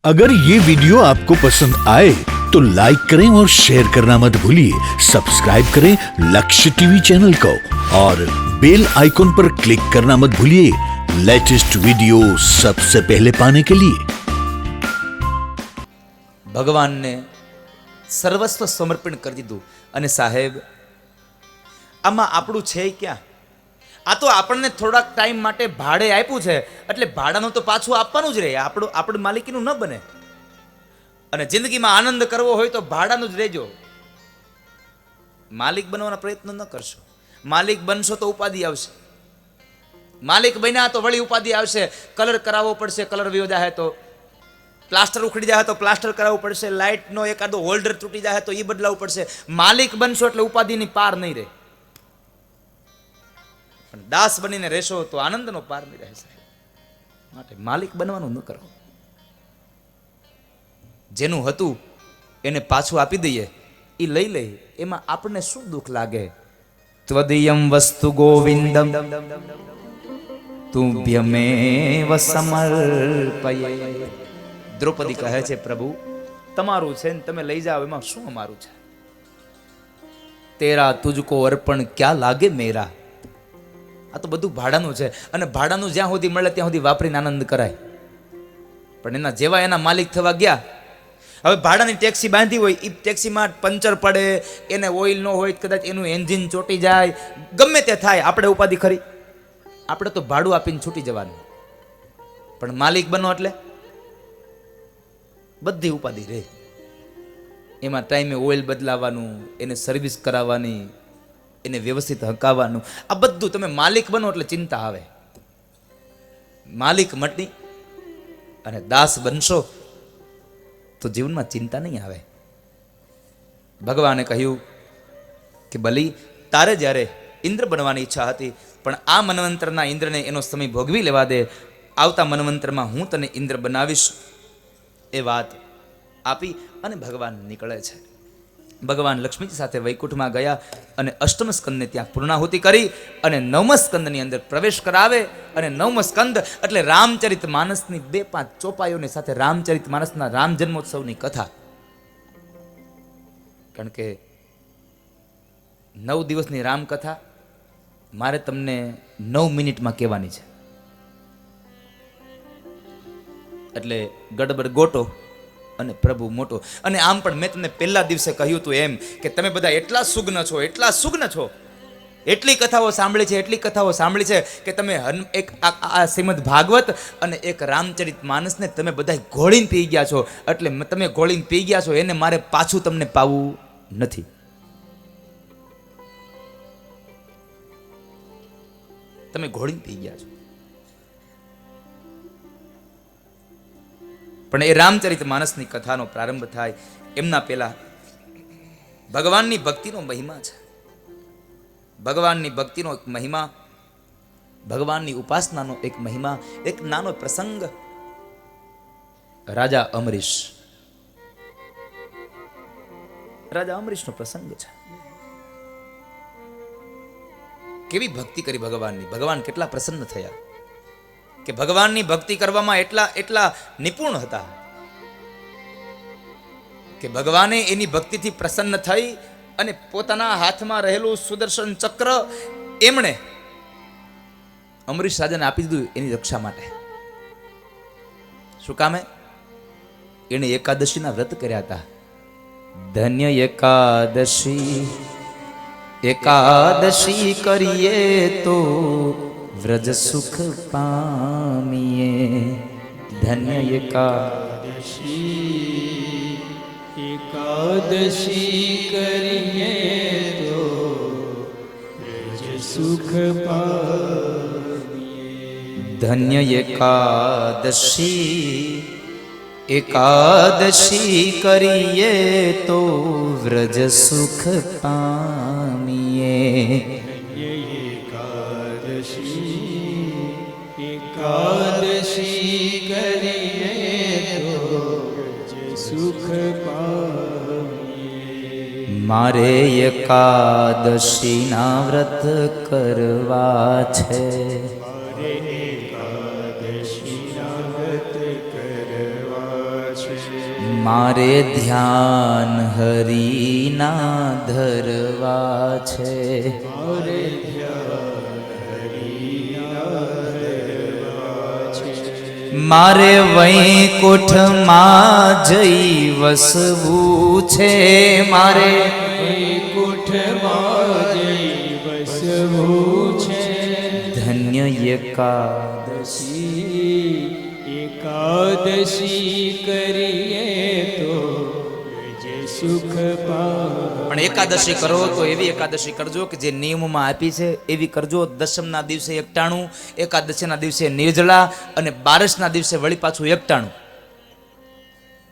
अगर ये वीडियो आपको पसंद आए तो लाइक करें और शेयर करना मत भूलिए। सब्सक्राइब करें लक्ष्य टीवी चैनल को और बेल आइकॉन पर क्लिक करना मत भूलिए लेटेस्ट वीडियो सबसे पहले पाने के लिए। भगवान ने सर्वस्व समर्पण कर दीधું અને સાહેબ આમાં આપણું છે ક્યાં? આ તો આપણને થોડાક ટાઈમ માટે ભાડે આપ્યું છે એટલે ભાડાનું તો પાછું આપવાનું જ રહે, આપણું માલિકીનું ન બને। અને જિંદગીમાં આનંદ કરવો હોય તો ભાડાનું જ રહેજો, માલિક બનવાના પ્રયત્ન ન કરશો। માલિક બનશો તો ઉપાધિ આવશે, માલિક બન્યા તો વળી ઉપાધિ આવશે। કલર કરાવવો પડશે, કલર વયો જાય તો પ્લાસ્ટર ઉખડી જાય તો પ્લાસ્ટર કરાવવું પડશે, લાઇટનો એકાદો હોલ્ડર તૂટી જાય તો એ બદલાવવું પડશે। માલિક બનશો એટલે ઉપાધિની પાર નહીં રહે, પણ દાસ બનીને રહેશો તો આનંદનો પાર નહીં રહે સાહેબ। માટે માલિક બનવાનું ન કરો, જેનું હતું એને પાછું આપી દઈએ, એ લઈ લઈએ, એમાં આપણને શું દુઃખ લાગે? ત્વદીયમ વસ્તુ ગોવિંદમ તુભ્યમેવ સમર્પયે। દ્રૌપદી કહે છે, પ્રભુ તમારું છે ને તમે લઈ જાઓ, એમાં શું અમારું છે? તેરા તુજકો અર્પણ ક્યાં લાગે મેરા। આ તો બધું ભાડાનું છે, અને ભાડાનું જ્યાં સુધી મળે ત્યાં સુધી વાપરીને આનંદ કરાય, પણ એના જેવા એના માલિક થવા ગયા। હવે ભાડાની ટેક્સી બાંધી હોય, એ ટેક્સીમાં પંચર પડે, એને ઓઇલ ન હોય, કદાચ એનું એન્જિન ચોટી જાય, ગમે તે થાય, આપણે ઉપાધિ ખરી? આપણે તો ભાડું આપીને છૂટી જવાનું, પણ માલિક બનો એટલે બધી ઉપાધિ રહે। એમાં ટાઈમે ઓઇલ બદલાવાનું, એને સર્વિસ કરાવવાની, એને વ્યવસ્થિત હકાવવાનું, આ બધું તમે માલિક બનો એટલે ચિંતા આવે। માલિક મટી અને દાસ બનશો તો જીવનમાં ચિંતા નહીં આવે। ભગવાને કહ્યું કે બલી, તારે જ્યારે ઇન્દ્ર બનવાની ઈચ્છા હતી, પણ આ મન્વંતરના ઇન્દ્રને એનો સમય ભોગવી લેવા દે, આવતા મન્વંતરમાં હું તને ઇન્દ્ર બનાવીશ। એ વાત આપી અને ભગવાન નીકળે છે। ભગવાન લક્ષ્મીજી સાથે વૈકુંઠમાં ગયા અને અષ્ટમ સ્કંદને ત્યાં પૂર્ણાહુતિ કરી અને નવમ સ્કંદની અંદર પ્રવેશ કરાવે। અને નવમ સ્કંદ એટલે રામચરિત માનસની 2-5 ચોપાઈઓની સાથે રામચરિત માનસના રામ જન્મોત્સવની કથા। કારણ કે 9 દિવસની રામ કથા મારે તમને 9 મિનિટમાં કહેવાની છે, એટલે ગડબડ ગોટો અને પ્રભુ મોટો। અને આમ પણ મેં તમને પહેલા દિવસે કહ્યું હતું એમ કે તમે બધા એટલા સુગ્ન છો, એટલા સુગ્ન છો, એટલી કથાઓ સાંભળી છે, એટલી કથાઓ સાંભળી છે કે તમે એક આ શ્રીમદ ભાગવત અને એક રામચરિત માનસને તમે બધા ઘોળીને પી ગયા છો। એટલે તમે ઘોળીને પી ગયા છો, એને મારે પાછું તમને પાવું નથી। તમે ઘોળીને પી ગયા છો, પણ એ રામચરિત માનસની કથાનો પ્રારંભ થાય એમના પહેલા ભગવાનની ભક્તિનો મહિમા છે। ભગવાનની ભક્તિનો એક મહિમા, ભગવાનની ઉપાસનાનો એક મહિમા, એક નાનો પ્રસંગ। રાજા અમરીશનો પ્રસંગ છે। કેવી ભક્તિ કરી ભગવાનની, ભગવાન કેટલા પ્રસન્ન થયા કે ભગવાનની ભક્તિ કરવામાં એટલા નિપુણ હતા કે ભગવાને એની ભક્તિથી પ્રસન્ન થઈ અને પોતાના હાથમાં રહેલું સુદર્શન ચક્ર એમણે અમરીશ રાજાને આપી દીધું એની રક્ષા માટે। શું કામે? એને એકાદશીના વ્રત કર્યા હતા। ધન્ય એકાદશી, એકાદશી કરીએ તો વ્રજ સુખ પામીએ। ધન્ય એકાદશી, એકાદશી કરીએ તો વ્રજ સુખ પામીએ। ધન્ય એકાદશી, એકાદશી કરીએ તો વ્રજ સુખ પામીએ। એકાદશી કરીએ તો સુખ પામીએ। મારે એકાદશીના વ્રત કરવા છે। મારે એકાદશીના વ્રત કરવા છે. મારે ધ્યાન હરિના ધરવા છે. મારે ધ્યાન હરિના ધરવા છે. મારે વૈકુંઠમાં જઈ વસવું છે. મારે વૈકુંઠમાં જઈ વસવું છે. ધન્ય એકાદશી એકાદશી કરીએ તો જે સુખ પામે. પણ એકાદશી કરો તો એવી એકાદશી કરજો કે જે નિયમોમાં આપી છે એવી કરજો. દશમના દિવસે એકટાણું, એકાદશીના દિવસે નિર્જળા અને બારસના દિવસે વળી પાછું એકટાણું.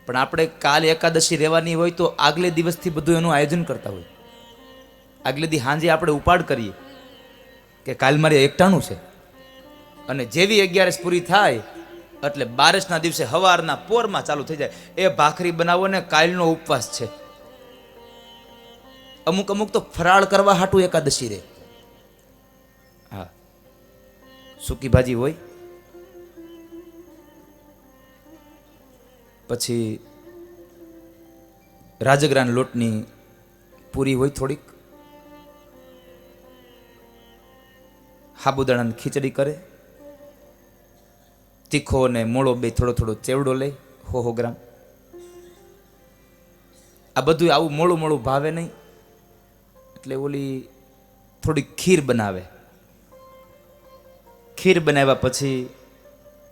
પણ આપણે કાલે એકાદશી રહેવાની હોય તો આગલે દિવસથી બધું એનું આયોજન કરતા હોય. આગલે દી સાંજે આપણે ઉપાડ કરીએ કે કાલ મારે એકટાણું છે, અને જેવી 11 પૂરી થાય એટલે બારસના દિવસે સવારના પોરમાં ચાલુ થઈ જાય. એ ભાખરી બનાવો ને કાલનો ઉપવાસ છે. અમુક અમુક તો ફરાળ કરવા હાટું એકાદશી રે. હા, સૂકી ભાજી હોય, પછી રાજગરાના લોટની પૂરી હોય, થોડીક સાબુદાણાની ખીચડી કરે, તીખો ને મોળો બે થોડો થોડો ચેવડો લે, 100 ગ્રામ. આ બધું આવું મોળું મોળું ભાવે નહીં એટલે ઓલી થોડી ખીર બનાવે. ખીર બનાવ્યા પછી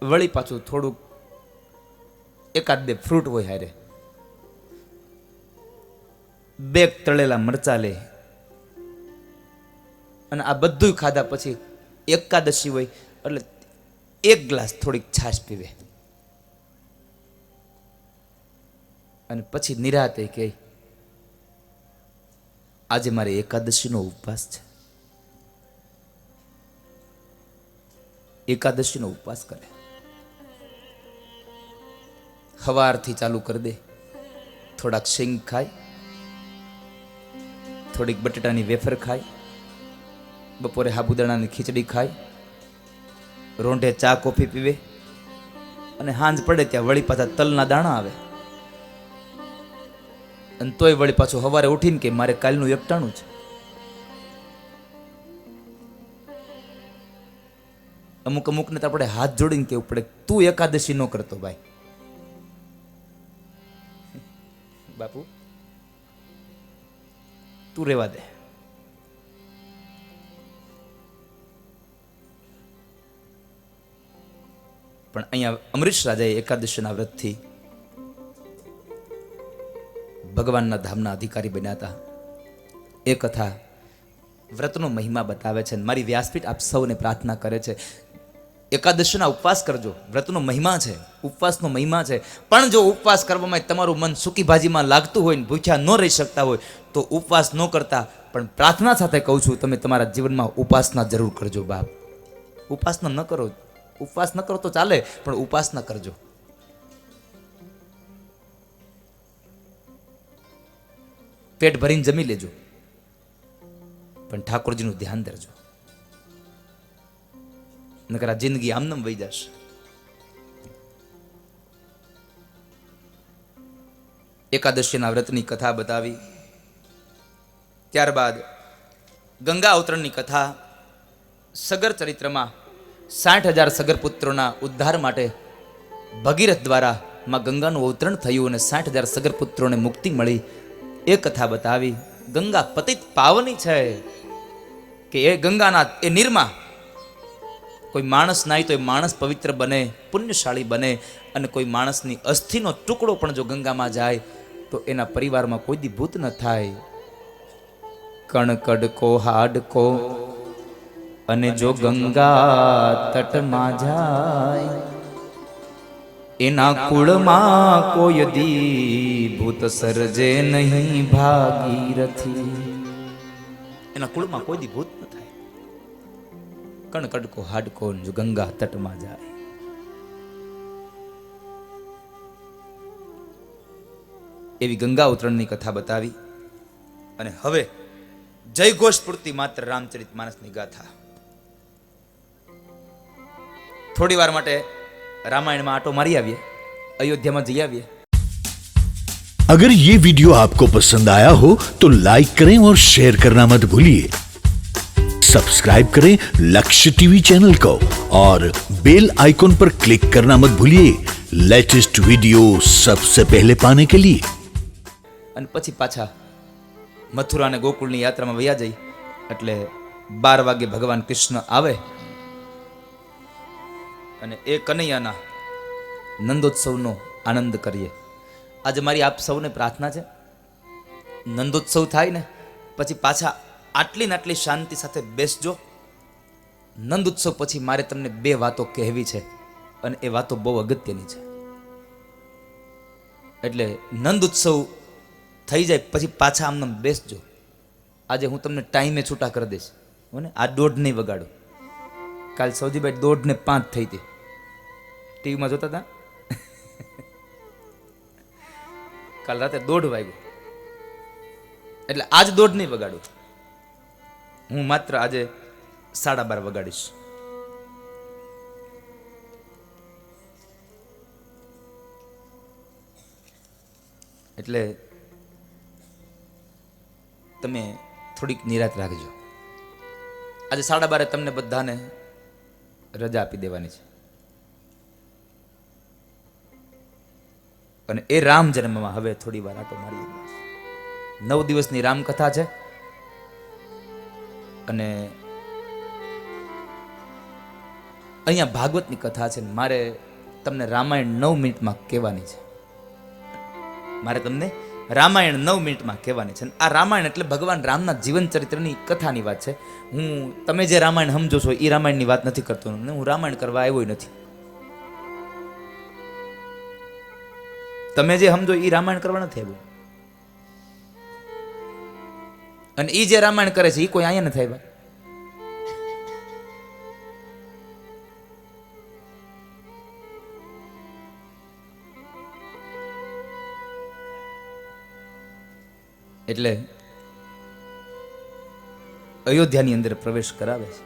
વળી પાછું થોડુંક એકાદ બે ફ્રૂટ હોય હારે, 2 તળેલા મરચા લે, અને આ બધું ખાધા પછી એકાદશી હોય એટલે 1 ગ્લાસ થોડીક છાશ પીવે, અને પછી નિરાતે કે આજે મારે એકાદશીનો ઉપવાસ છે. એકાદશીનો ઉપવાસ કરે. સવારથી ચાલુ કરી દે. થોડાક શીંગ ખાય, થોડીક બટેટાની વેફર ખાય, બપોરે સાબુદાણાની ખીચડી ખાય, રોંઢે ચા કોફી પીવે, અને સાંજ પડે ત્યાં વળી પાછા તલના દાણા આવે. અને તોય વળી પાછું સવારે ઉઠીને કે મારે કાલનું એકટાણું છે. અમુક અમુકને તો આપણે હાથ જોડીને કેવું પડે, તું એકાદશી ન કરતો ભાઈ. બાપુ તું રેવા દે. પણ અહીંયા અમરીશ રાજાએ એકાદશીના વ્રતથી ભગવાનના ધામના અધિકારી બન્યા હતા. એ કથા વ્રતનો મહિમા બતાવે છે. મારી વ્યાસપીઠ આપ સૌને પ્રાર્થના કરે છે, એકાદશીના ઉપવાસ કરજો. વ્રતનો મહિમા છે, ઉપવાસનો મહિમા છે. પણ જો ઉપવાસ કરવામાં તમારું મન સૂકી ભાજીમાં લાગતું હોય ને ભૂખ્યા ન રહી શકતા હોય તો ઉપવાસ ન કરતા, પણ પ્રાર્થના સાથે કહું છું, તમે તમારા જીવનમાં ઉપાસના જરૂર કરજો બાપ. ઉપાસના ન કરો, ઉપવાસ ન કરો તો ચાલે, પણ ઉપાસના કરજો. પેટ ભરીને જમી લેજો, પણ ઠાકોરજીનું ધ્યાન ધરજો, નકર આ જિંદગી આમનામ વહી જશે. એકાદશીના વ્રતની કથા બતાવી. ત્યારબાદ ગંગા અવતરણની કથા. સગર ચરિત્રમાં 60,000 સગર પુત્રોના ઉદ્ધાર માટે ભગીરથ દ્વારા માં ગંગાનું અવતરણ થયું અને 60,000 સગર પુત્રોને મુક્તિ મળી. એ કથા બતાવી. ગંગા પતિત પાવની છે કે એ ગંગાના એ નિર્મા કોઈ માણસ નાય તો એ માણસ પવિત્ર બને, પુણ્યશાળી બને, અને કોઈ માણસની અસ્થિનો ટુકડો પણ જો ગંગામાં જાય તો એના પરિવારમાં કોઈ દી ભૂત ન થાય. કણકડકો હાડકો અને જો ગંગા તટમાં જાય એના કુળમાં કોઈ દી ભૂત સર્જે નહીં ભાગીરથી. એના કુળમાં કોઈ દી ભૂત ન થાય. કણકડકો હાડકો જો ગંગા તટમાં જાય. એવી ગંગા ઉતરણની કથા બતાવી. અને હવે જય ઘોષ પૂરતી માત્ર રામચરિત માનસની ગાથા. થોડી વાર માટે રામાયણમાં આટો મારી આવીએ, અયોધ્યામાં જઈ આવીએ. अगर ये वीडियो आपको पसंद आया हो तो लाइक करें और शेयर करना मत भूलिए। सब्सक्राइब करें लक्ष्य टीवी चैनल को और बेल आइकॉन पर क्लिक करना मत भूलिए लेटेस्ट वीडियो सबसे पहले पाने के लिए। અને પછી પાછા મથુરા અને ગોકુળની યાત્રામાં વયા જઈ એટલે 12 વાગે ભગવાન કૃષ્ણ આવે અને એ કનૈયાના નંદોત્સવનો આનંદ કરીએ। આજે મારી આપ સૌને પ્રાર્થના છે, નંદોત્સવ થાય ને પછી પાછા આટલી ને આટલી શાંતિ સાથે બેસજો। નંદોત્સવ પછી મારે તમને બે વાતો કહેવી છે અને એ વાતો બહુ અગત્યની છે। એટલે નંદોત્સવ થઈ જાય પછી પાછા આમને બેસજો। આજે હું તમને ટાઈમે છૂટા કરી દઈશ હો ને। આ 1:30 નહીં વગાડું। કાલ સૌજીભાઈ 1:05 થઈ હતી, ટીવીમાં જોતા હતા। કાલ રાતે 1:30 વાગ્યો એટલે આજ 1:30 નહીં વગાડું, હું માત્ર આજે 12:30 વગાડીશ। એટલે તમે થોડીક નિરાત રાખજો। આજે 12:30 તમને બધાને રજા આપી દેવાની છે અને એ રામ જન્મમાં હવે થોડી વાર આટો મારીએ। 9 દિવસની રામકથા છે અને અહીંયા ભાગવતની કથા છે। મારે તમને રામાયણ 9 મિનિટમાં કહેવાની છે। મારે તમને રામાયણ 9 મિનિટમાં કહેવાની છે। આ રામાયણ એટલે ભગવાન રામના જીવન ચરિત્રની કથાની વાત છે। હું તમે જે રામાયણ સમજો છો એ રામાયણની વાત નથી કરતો, હું રામાયણ કરવા આવ્યો નથી। તમે જે સમજો એ રામાયણ કરવા નથી આવ્યો, અને એ જે રામાયણ કરે છે એ કોઈ અહીંયા નથી આવ્યા। એટલે અયોધ્યાની અંદર પ્રવેશ કરાવે છે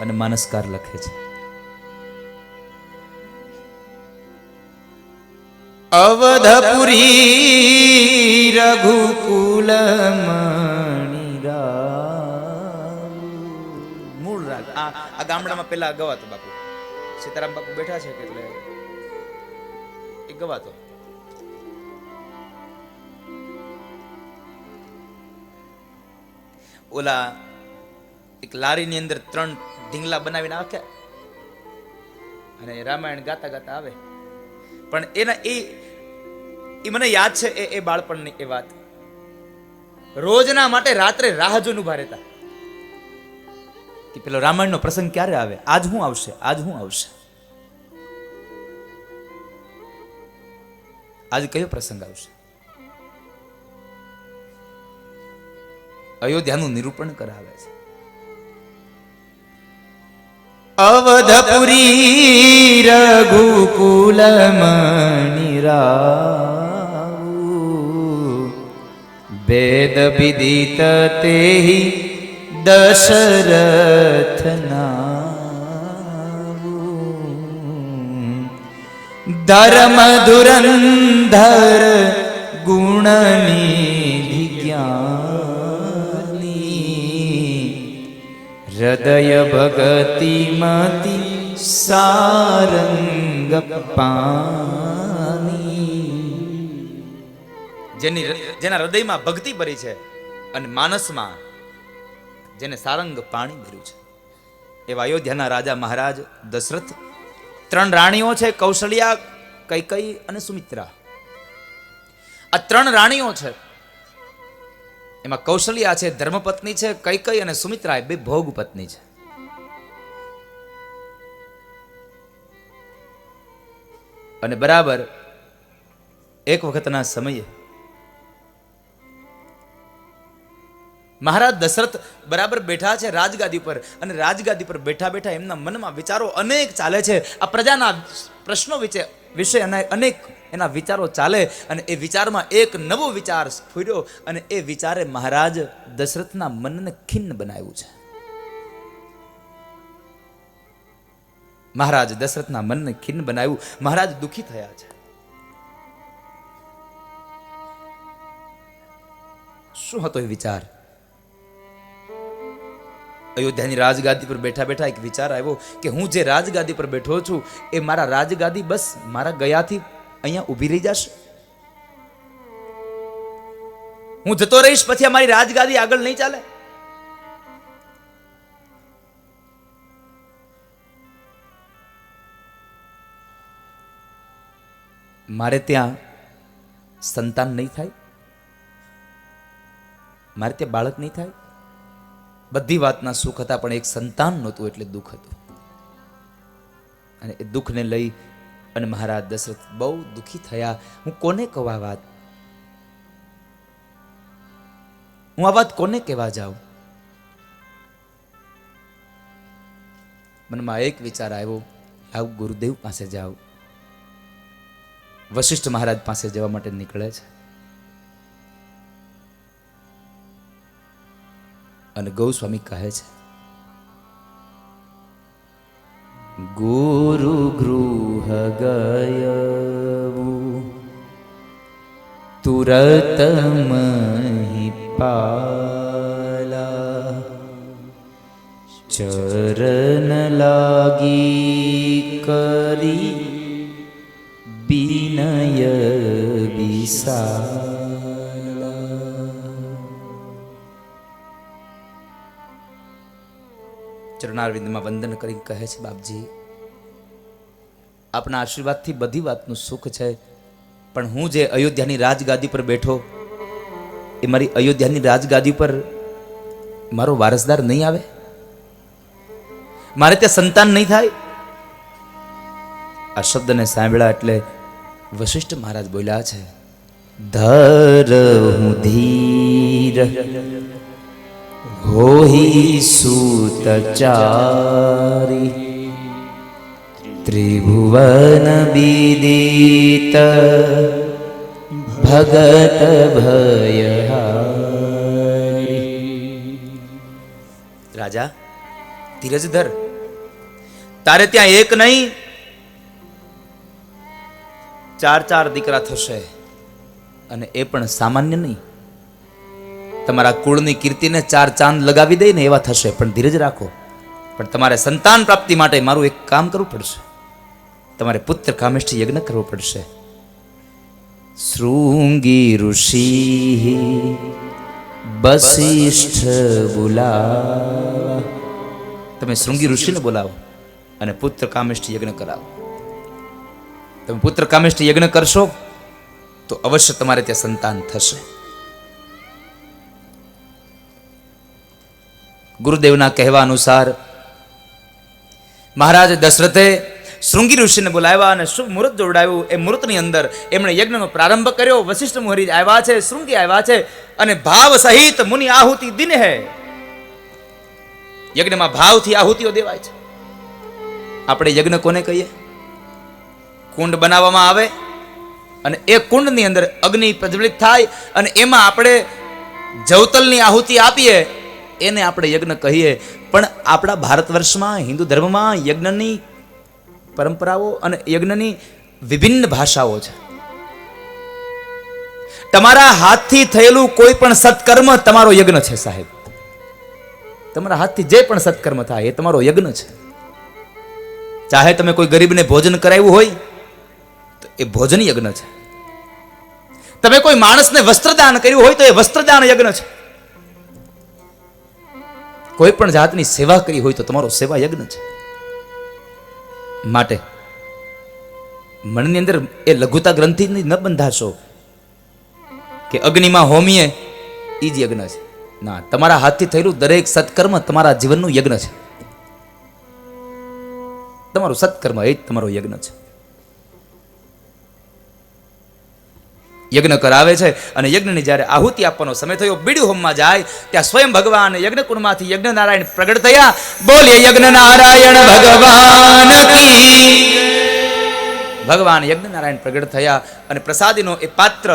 અને માનસકાર લખે છે। અવધપુરી રઘુકુલ મણિરામ। મૂળ રાગ આ ગામડામાં પેલા ગવાતો બાપુ સીતારામ બાપુ બેઠા છે એટલે એ ગવાતો। ઓલા એક લારીની અંદર 3 ઢીંગલા બનાવીને રાખ્યા અને રામાયણ ગાતા ગાતા આવે। પણ એના એ મને યાદ છે એ બાળપણની એ વાત। રોજના માટે રાત્રે રાહ જોઈને ઉભા રહેતા કે પેલો રામાયણનો પ્રસંગ ક્યારે આવે, આજ હું આવશે, આજ હું આવશે, આજ કયો પ્રસંગ આવશે। અયોધ્યાનું નિરૂપણ કરાવે છે। અવધપુરી રઘુકુલ મણિરામ। વેદ વિદિત તેહિ દશરથ નામ। ધર્મ ધુરંધર ગુણ નિધિ જ્ઞાન। હૃદય ભગતિ મતિ સારંગ પાની। જેના હૃદયમાં ભક્તિ ભરી છે અને માનસમાં જેને સારંગ પાણી ભર્યું છે એવા અયોધ્યાના રાજા મહારાજ દશરથ। 3 રાણીઓ છે, કૌશલ્યા, કૈકેયી અને સુમિત્રા। આ 3 રાણીઓ છે, એમાં કૌશલ્યા છે ધર્મપત્ની છે, કૈકેયી અને સુમિત્રા બે ભોગ પત્ની છે। અને બરાબર એક વખતના સમયે મહારાજ દશરથ બરાબર બેઠા છે રાજગાદી પર અને રાજગાદી પર બેઠા બેઠા એમના મનમાં વિચારો અનેક ચાલે છે। આ પ્રજાના પ્રશ્નો વિશે અનેક એના વિચારો ચાલે અને એ વિચારમાં એક નવો વિચાર સ્ફુર્યો અને એ વિચારે મહારાજ દશરથના મનને ખિન્ન બનાવ્યું છે। મહારાજ દશરથના મનને ખિન્ન બનાવ્યું, મહારાજ દુખી થયા છે। શું હતો એ વિચાર? અયોધ્યાની રાજગાદી પર બેઠા બેઠા એક વિચાર આવ્યો કે હું જે રાજગાદી પર બેઠો છું એ મારા રાજગાદી બસ મારા ગયાથી અહીંયા ઊભી રહી જશે. હું જતો રહીશ પછી અમારી રાજગાદી આગળ નહીં ચાલે. મારે ત્યાં સંતાન નહીં થાય, મારે ત્યાં બાળક નહીં થાય. બધી વાતના સુખ હતા પણ એક સંતાન નહોતું એટલે દુઃખ હતું. અને એ દુઃખને લઈ અને મહારાજ દશરથ બહુ દુઃખી થયા. હું કોને કહું આ વાત? હું આ વાત કોને કહેવા જાઉં? મનમાં એક વિચાર આવ્યો, લાવ ગુરુદેવ પાસે જાઉં. વશિષ્ઠ મહારાજ પાસે જવા માટે નીકળે છે અને ગૌસ્વામી કહે છે, ગુરુ ગૃહ ગયવું તુરત મહિપાલા ચરણ લાગી કરી વિનય વિશાલા. ચરણારવિંદમાં વંદન કરી કહે છે, બાપજી આપના આશીર્વાદથી બધી વાતનું સુખ છે પણ હું જે અયોધ્યાની રાજગાદી પર બેઠો એ મારી અયોધ્યાની રાજગાદી પર મારો વારસદાર નહીં આવે, મારે ત્યાં સંતાન નહીં થાય. આ શબ્દને સાંભળ્યા એટલે વશિષ્ઠ મહારાજ બોલ્યા છે, ધરહું ધીર હોહી સૂતચારી ત્રિભુવન વિદિત ભગત ભયહારી. રાજા ધીરજ ધર, તારે ત્યાં એક નહીં 4 દીકરા થશે અને એ પણ સામાન્ય નહીં. તમારા કુળની કીર્તિને 4 ચાંદ લગાવી દે ને એવા થશે. પણ ધીરજ રાખો. પણ તમારે સંતાન પ્રાપ્તિ માટે મારું એક કામ કરવું પડશે. તમારે પુત્ર કામેષ્ઠી યજ્ઞ કરવો પડશે. શૃંગી ઋષિ વશિષ્ઠ બોલાવા. તમે શૃંગી ઋષિને બોલાવો અને પુત્ર કામેષ્ઠી યજ્ઞ કરાવો. તમે પુત્ર કામેષ્ઠી યજ્ઞ કરશો તો અવશ્ય તમારે ત્યાં સંતાન થશે. ગુરુદેવના કહેવા અનુસાર મહારાજ દશરથે શૃંગી ઋષિને બોલાવ્યા અને શુભ મુહૂર્ત જોડાયું. એ મુહૂર્તની અંદર એમણે યજ્ઞનો પ્રારંભ કર્યો. વશિષ્ઠ મુહરી આવ્યા છે, શૃંગી આવ્યા છે અને ભાવ સહિત મુનિ આહુતિ દિન હે. યજ્ઞમાં ભાવથી આહુતિઓ દેવાય છે. આપણે યજ્ઞ કોને કહીએ? કુંડ બનાવવામાં આવે અને એ કુંડની અંદર અગ્નિ પ્રજ્વલિત થાય અને એમાં આપણે જવતલની આહુતિ આપીએ, એને આપણે યજ્ઞ કહીએ. પણ આપણા ભારત વર્ષમાં હિન્દુ ધર્મમાં યજ્ઞની પરંપરાઓ અને યજ્ઞની વિભિન્ન ભાષાઓ છે. તમારા હાથથી થયેલું કોઈ પણ સત્કર્મ તમારો યજ્ઞ છે સાહેબ. તમારા હાથથી જે પણ સત્કર્મ થાય એ તમારો યજ્ઞ છે. ચાહે તમે કોઈ ગરીબને ભોજન કરાવ્યું હોય તો એ ભોજન યજ્ઞ છે. તમે કોઈ માણસને વસ્ત્રદાન કર્યું હોય તો એ વસ્ત્રદાન યજ્ઞ છે. કોઈ પણ જાતની સેવા કરી હોય તો તમારો સેવા યજ્ઞ છે. માટે મનની અંદર એ લઘુતા ગ્રંથિની ન બંધાશો કે અગ્નિમાં હોમીએ એ જ યજ્ઞ છે. ના, તમારા હાથથી થયેલું દરેક સત્કર્મ તમારા જીવનનું યજ્ઞ છે. તમારું સત્કર્મ એ જ તમારો યજ્ઞ છે. યજ્ઞ કરાવે છે અને યજ્ઞની જ્યારે આહુતિ આપવાનો સમય થયો, બીડું હોમમાં જાય ત્યાં સ્વયં ભગવાન યજ્ઞકુંડમાંથી યજ્ઞ નારાયણ પ્રગટ થયા. બોલીએ યજ્ઞ નારાયણ ભગવાન કી. ભગવાન યજ્ઞ નારાયણ પ્રગટ થયા અને પ્રસાદીનો એ પાત્ર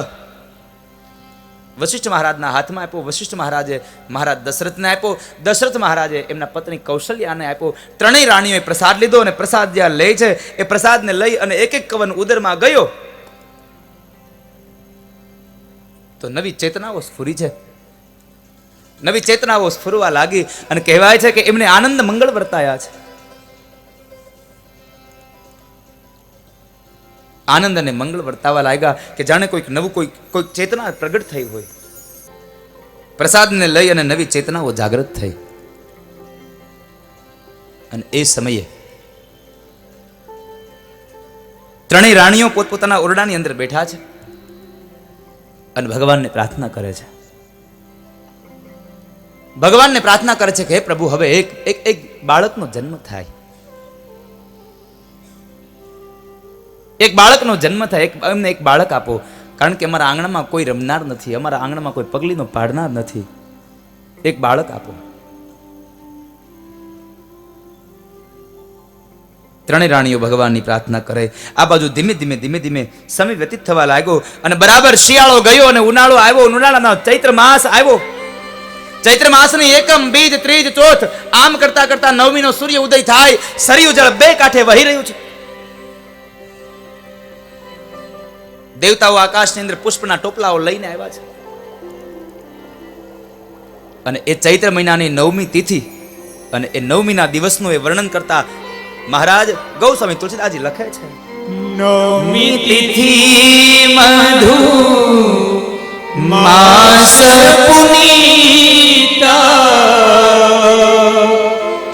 વશિષ્ઠ મહારાજના હાથમાં આપ્યો. વશિષ્ઠ મહારાજે મહારાજ દશરથને આપ્યો. દશરથ મહારાજે એમના પત્ની કૌશલ્યાને આપ્યો. ત્રણેય રાણીઓએ પ્રસાદ લીધો અને પ્રસાદ જ્યાં લે છે એ પ્રસાદને લઈ અને એક એક કવન ઉદરમાં ગયો તો નવી ચેતનાઓ સ્ફુરી છે. નવી ચેતનાઓ સ્ફુરવા લાગી અને કહેવાય છે કે એમને આનંદ મંગળ વર્તાયા છે. આનંદ અને મંગળ વર્તાવા લાગ્યા કે જાણે કોઈક નવું કોઈક ચેતના પ્રગટ થઈ હોય. પ્રસાદને લઈ અને નવી ચેતનાઓ જાગૃત થઈ. અને એ સમયે ત્રણેય રાણીઓ પોતપોતાના ઓરડાની અંદર બેઠા છે અને ભગવાનને પ્રાર્થના કરે છે. ભગવાનને પ્રાર્થના કરે છે કે હે પ્રભુ, હવે એક બાળકનો જન્મ થાય. એક બાળકનો જન્મ થાય, એમને એક બાળક આપો. કારણ કે અમારા આંગણામાં કોઈ રમનાર નથી, અમારા આંગણામાં કોઈ પગલીનો પાડનાર નથી. એક બાળક આપો. ત્રણેય રાણીઓ ભગવાનની પ્રાર્થના કરે. આ બાજુ ધીમે ધીમે સમય વ્યતીત થવા લાગ્યો અને બરાબર શિયાળો ગયો અને ઉનાળો આવ્યો. ઉનાળાનો ચૈત્ર માસ આવ્યો. ચૈત્ર માસની એકમ, બીજ, ત્રીજ, ચોથ આમ કરતા કરતા નવમીનો સૂર્ય ઉદય થાય. સરયુ જળ બે કાંઠે વહી રહ્યું છે. દેવતાઓ આકાશની અંદર પુષ્પના ટોપલાઓ લઈને આવ્યા છે. અને એ ચૈત્ર મહિનાની નવમી તિથિ અને એ નવમીના દિવસનું એ વર્ણન કરતા મહારાજ ગૌસ્વામી તુલસીદાસજી લખે છે, નવમી તિથિ મધુ માસ પુનીતા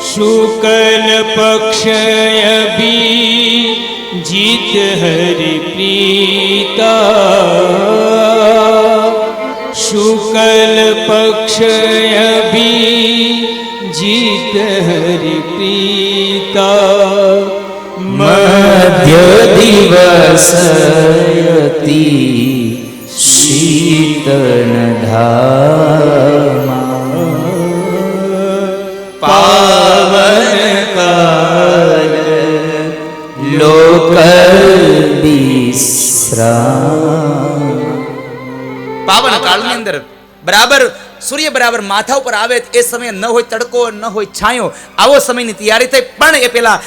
શુક્લ પક્ષય જીત હરિ પ્રીતા શુક્લ પક્ષય જીત હરિ પ્રીતા મધ્ય દિવસયતી શીતન ધામા પાવન કાલ લોક વિશ્રામ. પાવન કાળની અંદર બરાબર સૂર્ય બરાબર માથા ઉપર આવે એ સમયે ન હોય તડકો ન હોય છાંયો, આવો સમયની તૈયારી થઈ. પણ એ પેલા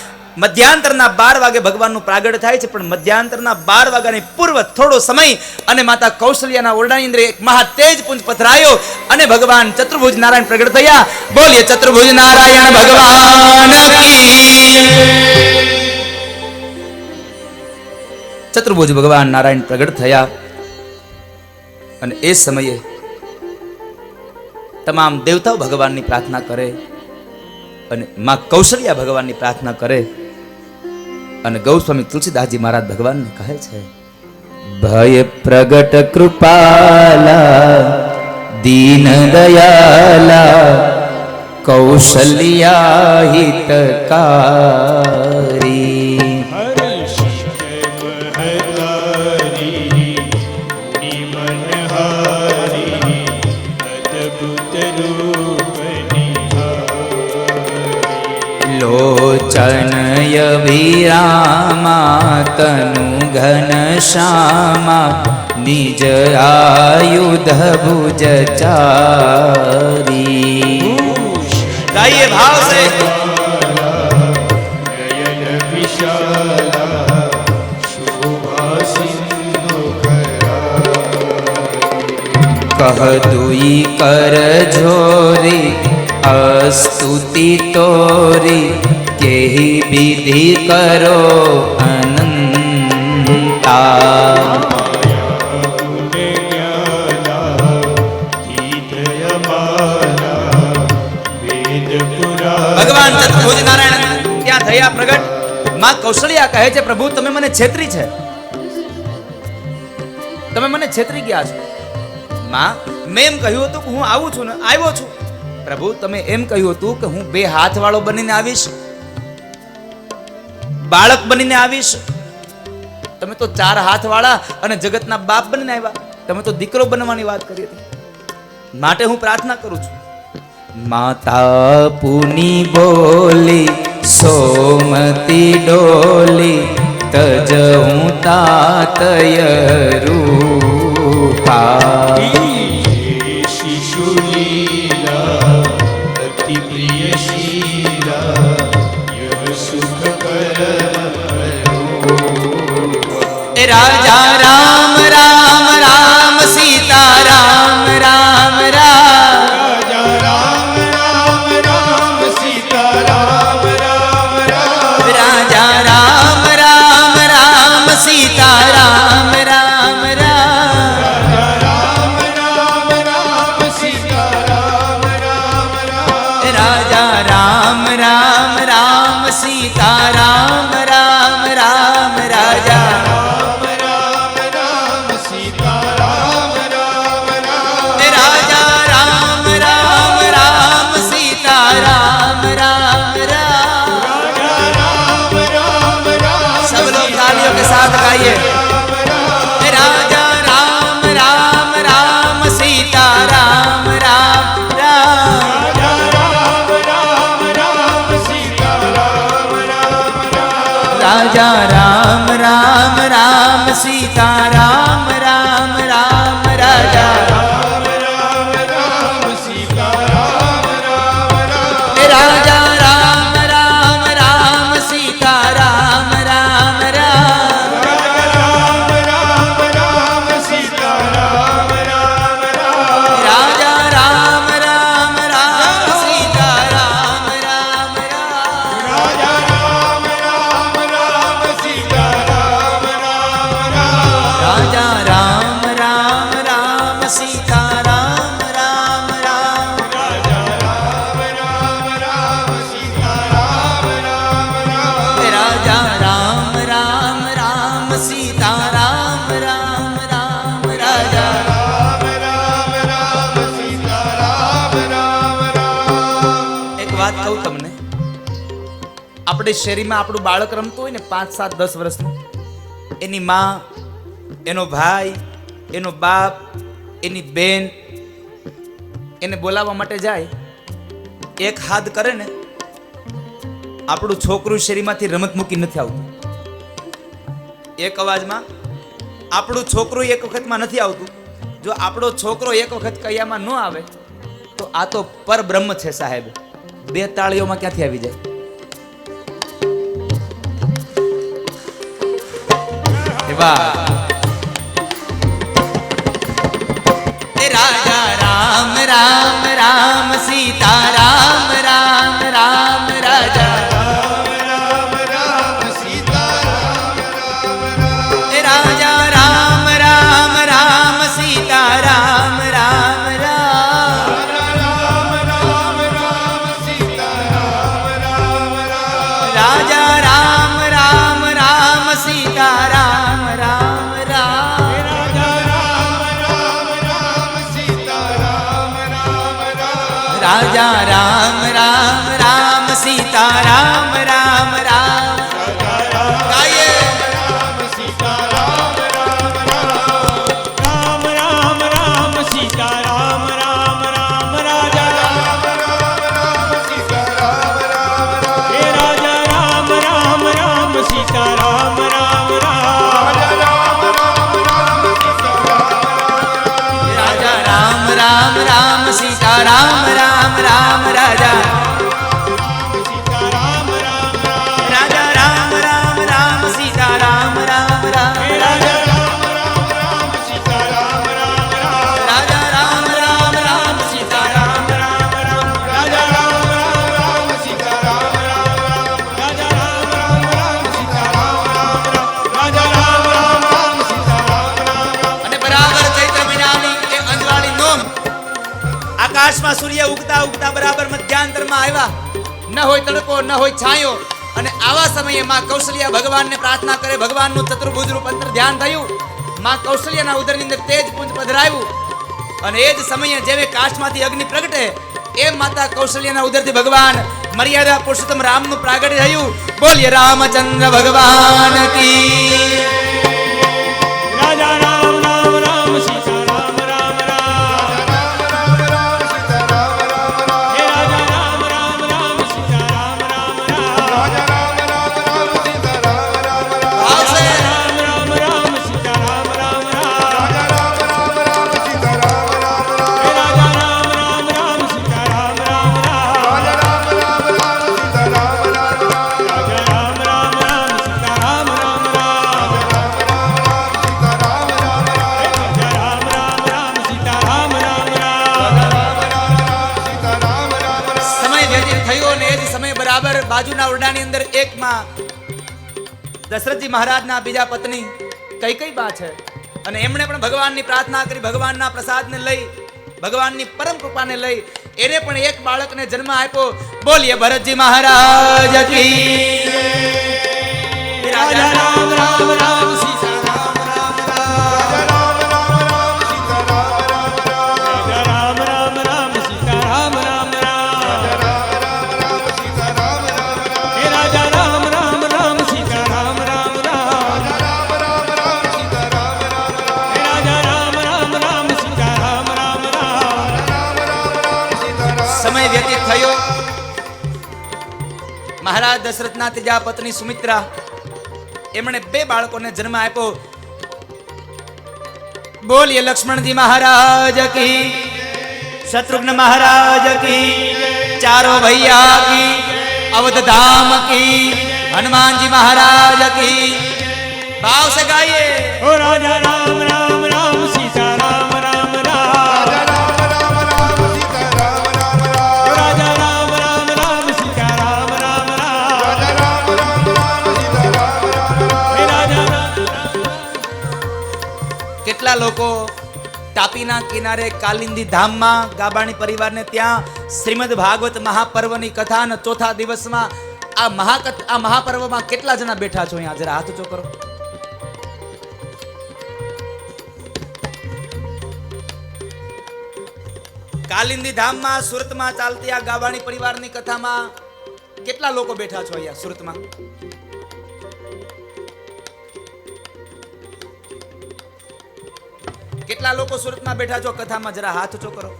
મધ્યાંતરના 12 વાગે ભગવાનનું પ્રાગટ્ય થાય છે. પણ મધ્યાંતરના 12 વાગ્યાની પૂર્વ થોડો સમય અને માતા કૌશલ્યાના ઓરડાની અંદર એક મહા તેજ પુંજ પથરાયો અને ભગવાન ચતુર્ભુજ નારાયણ પ્રગટ થયા. બોલીએ ચતુર્ભુજ નારાયણ ભગવાન કી. ચતુર્ભુજ ભગવાન નારાયણ પ્રગટ થયા અને એ સમયે તમામ દેવતાઓ ભગવાનની પ્રાર્થના કરે અને માં કૌશલ્યા ભગવાનની પ્રાર્થના કરે અને ગૌસ્વામી તુલસીદાસજી મહારાજ ભગવાનને કહે છે, ભય પ્રગટ કૃપાલા દીન દયાલા કૌશલ્યા હિતકારી. લોચનય વિરામા તનુ ઘન શ્યામા નિજ આયુધ ભુજ ચારી. ગાઈએ ભાવ સે કહ દુઈ કર જોરી અસ્તુતિ તોરી કેહી વિધિ કરો અનંતા. ભગવાન ચતુર્ભુજ નારાયણ ત્યાં થયા પ્રગટ. માં કૌશલ્યા કહે છે, પ્રભુ તમે મને છેતરી છે, તમે મને છેતરી ગયા છો. માં મેં એમ કહ્યું હતું કે હું આવું છું ને આવ્યો છું. પ્રભુ તમે એમ કહ્યું હતું કે હું 2 હાથ વાળો બનીને આવીશ, બાળક બનીને આવીશ. તમે તો 4 હાથ વાળા અને જગતના બાપ બનીને આવ્યા. તમે તો દીકરો બનવાની વાત કરી હતી. માટે હું પ્રાર્થના કરું છું. માતા પુની બોલી સોમતી ડોલી તજ હું તાતય રૂપા. રાજા રામ રામ રામ સીતા રામ રામ રામ. सीता राम राम राम राजा राजा राम राम राम सीता राम राम राम राजा राम राम राम सीता राम राम राम राजा राम राम राम सीता राम राम राम राजा राम राम राम सीता राम राम राम राजा એક વાત કહું તમને, આપણે શેરીમાં આપણું બાળક રમતું હોય ને 5, 7, 10 વર્ષનું, એની માં, એનો ભાઈ, એનો બાપ, એની બેન એને બોલાવવા માટે જાય, એક હાથ કરે ને, આપણું છોકરું શેરીમાંથી રમત મૂકી નથી આવતું. એક અવાજમાં આપણું છોકરું એક વખતમાં નથી આવતું. જો આપણો છોકરો એક વખત કૈયામાં ન આવે તો આ તો પરબ્રહ્મ છે સાહેબ. 2 તાળીઓમાં ક્યાંથી આવી જાય? વાહ. राजा राम राम राम सीता राम राम राम राजा राजा राम राम राम सीता राम राम राम राजा राम राम राम सीता राम राम राम राजा राम राम राम सीता राम राम राम गाइए राम राम राम सीता राम राम राम राजा हे राजा राम राम राम सीता राम राम राम राजा राम राम राम सीता राम राम राम राजा राजा राम राम राम सीता राम राम राम राजा राम राम राम सीता राम राम राम અને બરાબર ચૈત્ર મહિનાની એ અંજવાળી નોમ આકાશમાં સૂર્ય ઉગતા ઉગતા બરાબર મધ્યાંતરમાં આવ્યા. ન હોય તડકો ન હોય છાંયો, અને આવા સમયે માં કૌશલ્યા ભગવાનને પ્રાર્થના કરે. ભગવાનનું ચતુર્ભુજ રૂપ અંતર ધ્યાન થયું. માં કૌશલ્યાના ઉદરની અંદર તેજ પુંજ પધરાયું, અને એ જ સમયે જેવે કાશમાંથી અગ્નિ પ્રગટે એમ માતા કૌશલ્યાના ઉદરથી ભગવાન મર્યાદા પુરુષોત્તમ રામનું પ્રાગટ્ય થયું. બોલીએ રામચંદ્ર ભગવાન કી. राजा राम राम राम सीता राम राम राम हे राजा राम राम राम सीता राम राम राम भाव से राम राम राम सीता राम राम राम हे राजा राम राम सीता राम राम राजा राम राम राम सीता राम राम બરાબર બાજુના ઓરડાની અંદર એક માં દશરથજી મહારાજના બીજા પત્ની કૈકેયી બા છે, અને એમણે પણ ભગવાનની પ્રાર્થના કરી. ભગવાનના પ્રસાદને લઈ, ભગવાનની પરમ કૃપાને લઈ એને પણ એક બાળકને જન્મ આપ્યો. બોલીએ ભરતજી મહારાજ કી. राजा राम राम राम सीता राम राम राम राजा राम राम राम सीता राम राम राम हे राजा राम राम राम सीता राम राम राम हे राजा राम राम राम सीता राम राम राम સમય વ્યતીત થયો. મહારાજ દશરથના ત્રીજા પત્ની સુમિત્રા એમણે બે બાળકોને જન્મ આપ્યો. बोलिए लक्ष्मण जी महाराज की, शत्रुघ्न महाराज की, चारों भैया की, अवध धाम की, हनुमान जी महाराज की। भाव से गाइए। ओ राजा राम राम राम सीता राम राम राम, ओ राजा राम राम राम सीता राम राम राम, हे राजा राम। કેટલા લોકો તાપીના કિનારે કાલિંદી ધામમાં ગાબાણી પરિવારને ત્યાં શ્રીમદ ભાગવત મહાપર્વની કથા અને ચોથા દિવસમાં આ મહાપર્વમાં કેટલા જણા બેઠા છો અહીંયા જરા હાથ ઊંચો કરો। કાલિંદી ધામમાં સુરતમાં ચાલતી આ ગાબાણી પરિવારની કથામાં કેટલા લોકો બેઠા છો અહીંયા સુરતમાં? કેટલા લોકો સુરતમાં બેઠા છો કથામાં જરા હાથ ઊંચો કરો।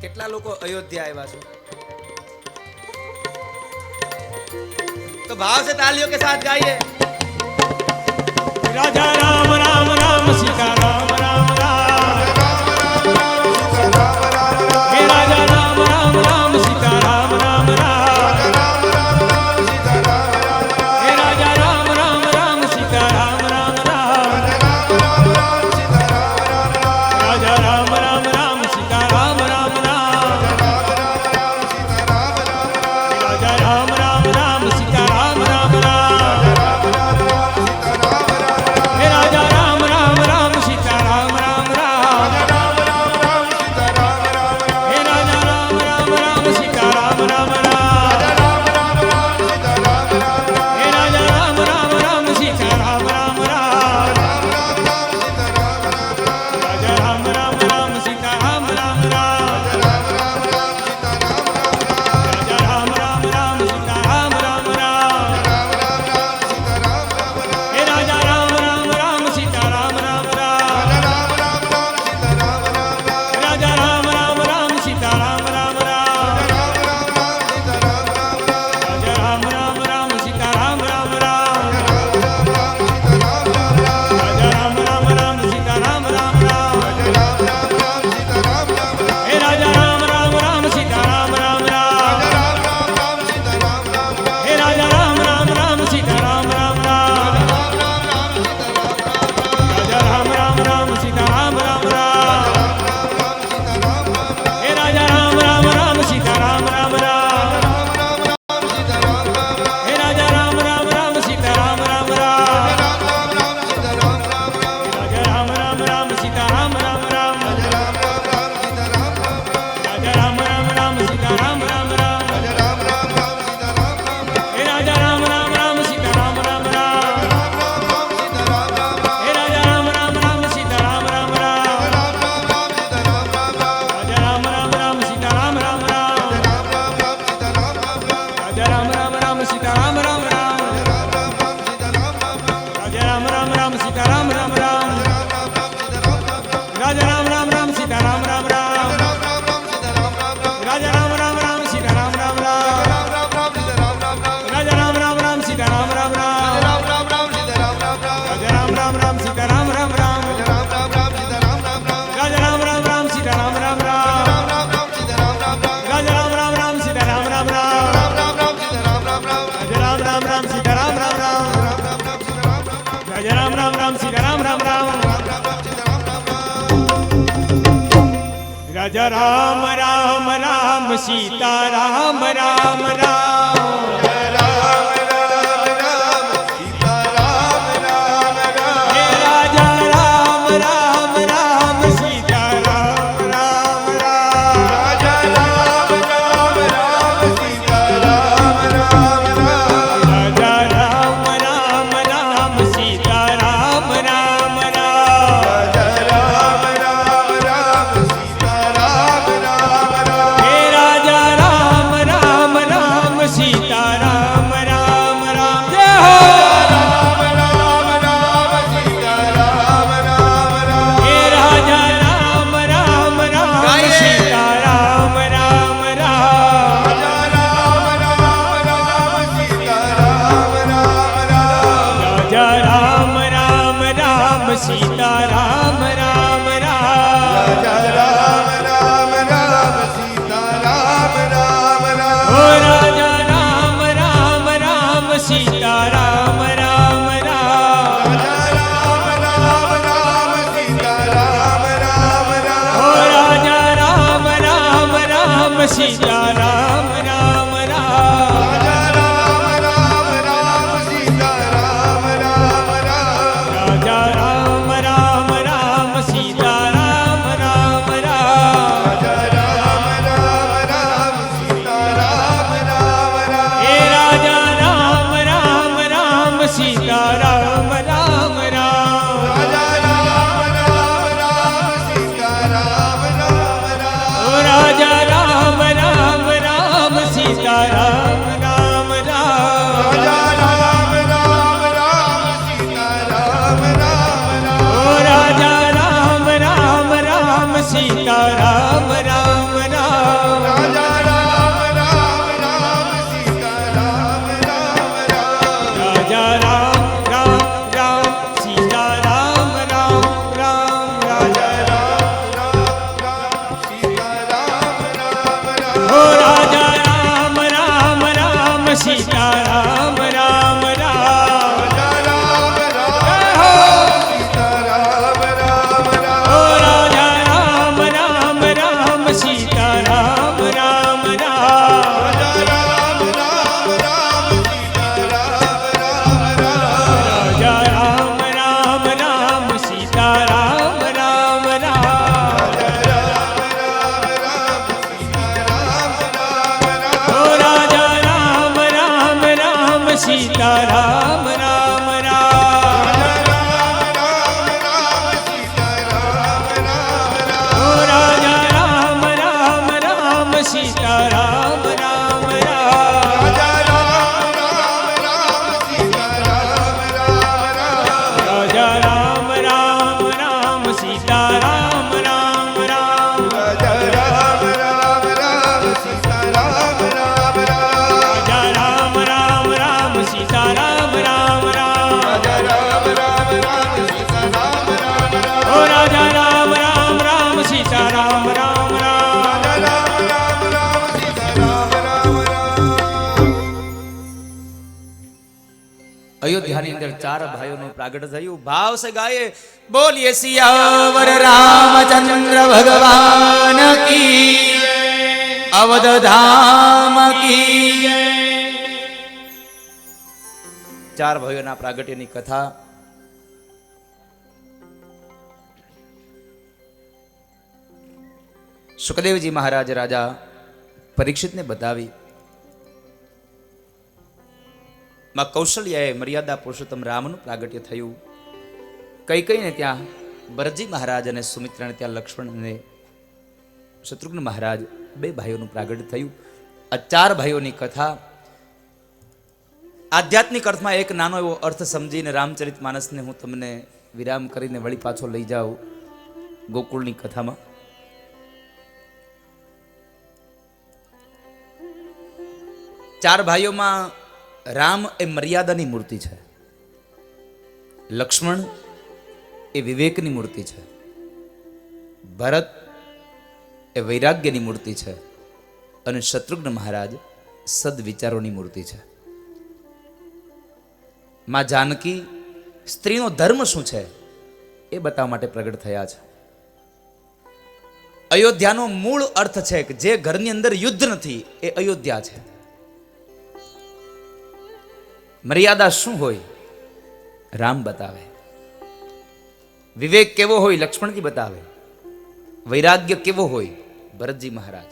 કેટલા લોકો અયોધ્યા આવ્યા છો? तो भाव से तालियों के साथ गाइए। राजा राम राम राम सीता राम राम राम, हे राजा राम राम राम सीता राम राम राम, हे राजा राम राम राम सीता राम राम राम, राजा राम राम राम सीता राम राम राम, राजा राम राम राम सीता राम राम राम, हे राजा राम राम राम सीता राम राम राम, हे राजा राम राम राम सीता राम राम राम, हे राजा राम राम राम सीता राम राम राम, राजा राम राम राम सीता राम राम राम, राजा राम राम राम सीता राम राम राम, हे राजा राम राम राम सीता राम राम राम, राजा राम राम राम सीता राम राम राम, राजा राम राम राम सीता राम राम राम, राजा राम राम राम सीता राम राम राम, हे राजा राम राम राम सीता राम राम राम, हे राजा राम राम राम सीता राम राम राम, राजा राम राम राम सीता राम राम राम, हे राजा राम राम राम सीता राम राम राम, हे राजा राम राम राम सीता राम राम राम, राजा राम राम राम सीता राम राम राम, राजा राम राम राम सीता राम राम राम, हे राजा राम राम राम सीता राम राम राम, हे राजा राम राम राम सीता राम राम राम, राजा राम राम राम सीता राम राम राम, राजा राम राम राम सीता राम राम राम, राजा राम राम राम सीता राम राम राम, राजा राम राम राम सीता राम राम राम, राजा राम राम राम सीता राम राम राम, राजा राम राम राम सीता राम राम राम, राजा राम राम राम सीता राम राम राम, राजा राम राम राम सीता राम राम राम, राजा राम राम राम सीता राम राम राम, राजा राम राम राम सीता राम राम राम, राजा राम राम राम सीता राम राम राम, राजा राम राम राम सीता राम राम राम, हे राजा राम राम राम सीता राम राम राम, राजा राम राम राम सीता राम राम राम, राजा राम राम राम सीता राम राम राम, हे राजा राम राम राम સીતારામ રામ રામ રાજા રામ રામ રામ સીતારામ રામ રામ રાજા રામ રામ રામ સીતારામ રામ રામ રાજા રામ રામ રામ સીતારામ રામ રામ હે રાજા રામ રામ રામ સીતારામ રામ રામ રાજા રામ રામ રામ સીતારામ રામ રામ રાજા રામ રામ રામ સીતારામ રામ રામ રાજા રામ રામ રામ સીતારામ રામ રામ રાજા રામ રામ રામ સીતારામ રામ રામ રાજા રામ રામ રામ સીતારામ રામ રામ રાજા રામ રામ રામ સીતારામ રામ રામ રાજા રામ રામ રામ સીતારામ રામ રામ હો રાજા રામ રામ રામ સીતારામ રામ રામ રાજા રામ રામ સીતારામ રામ રામ હો રાજા રામ રામ રામ સીતારામ રામ રામ રાજા રામ રામ રામ સીતારામ રામ રામ રાજા રામ રામ રામ સીતારામ રામ રામ હો રાજા રામ રામ રામ સીતારામ રામ રામ હો રાજા રામ રામ રામ સીતારામ રામ રામ રાજા રામ રામ રામ સીતારામ રામ રામ રાજા રામ રામ રામ સીતારામ રામ રામ રાજા રામ રામ રામ સીતારામ રામ રામ રાજા રામ રામ રામ સીતારામ રામ રામ રાજા રામ રામ રામ સીતારામ રામ રામ હો રાજા રામ રામ રામ સીતારામ રામ રામ રાજા રામ રામ રામ સીતારામ રામ રામ અયોધ્યાની અંદર ચાર ભાઈઓનું પ્રાગટ થયું. ભાવ સે ગાયે બોલીએ સિયાવર રામચંદ્ર ભગવાન કી અવધ ધામ કી. ચાર ભાઈઓના પ્રાગટ્યની કથા સુખદેવજી મહારાજ રાજા પરીક્ષિતને બતાવી. માં કૌશલ્યાએ મર્યાદા પુરુષોત્તમ રામનું પ્રાગટ્ય થયું. કૈકેયીને ત્યાં ભરતજી મહારાજ અને સુમિત્રાને ત્યાં લક્ષ્મણ અને શત્રુઘ્ન મહારાજ બે ભાઈઓનું પ્રાગટ્ય થયું. આ ચાર ભાઈઓની કથા આધ્યાત્મિક અર્થમાં એક નાનો એવો અર્થ સમજીને રામચરિત માનસને હું તમને વિરામ કરીને વળી પાછો લઈ જાઉં ગોકુળની કથામાં. ચાર ભાઈઓમાં રામ એ મર્યાદાની મૂર્તિ છે, લક્ષ્મણ એ વિવેકની મૂર્તિ છે, ભરત એ વૈરાગ્યની મૂર્તિ છે અને શત્રુઘ્ન મહારાજ સદવિચારોની મૂર્તિ છે. માં જાનકી સ્ત્રીનો ધર્મ શું છે એ બતાવવા માટે પ્રગટ થયા છે. અયોધ્યાનો મૂળ અર્થ છે કે જે ઘરની અંદર યુદ્ધ નથી એ અયોધ્યા છે. મર્યાદા શું હોય રામ બતાવે, વિવેક કેવો હોય લક્ષ્મણજી બતાવે, વૈરાગ્ય કેવો હોય ભરતજી મહારાજ,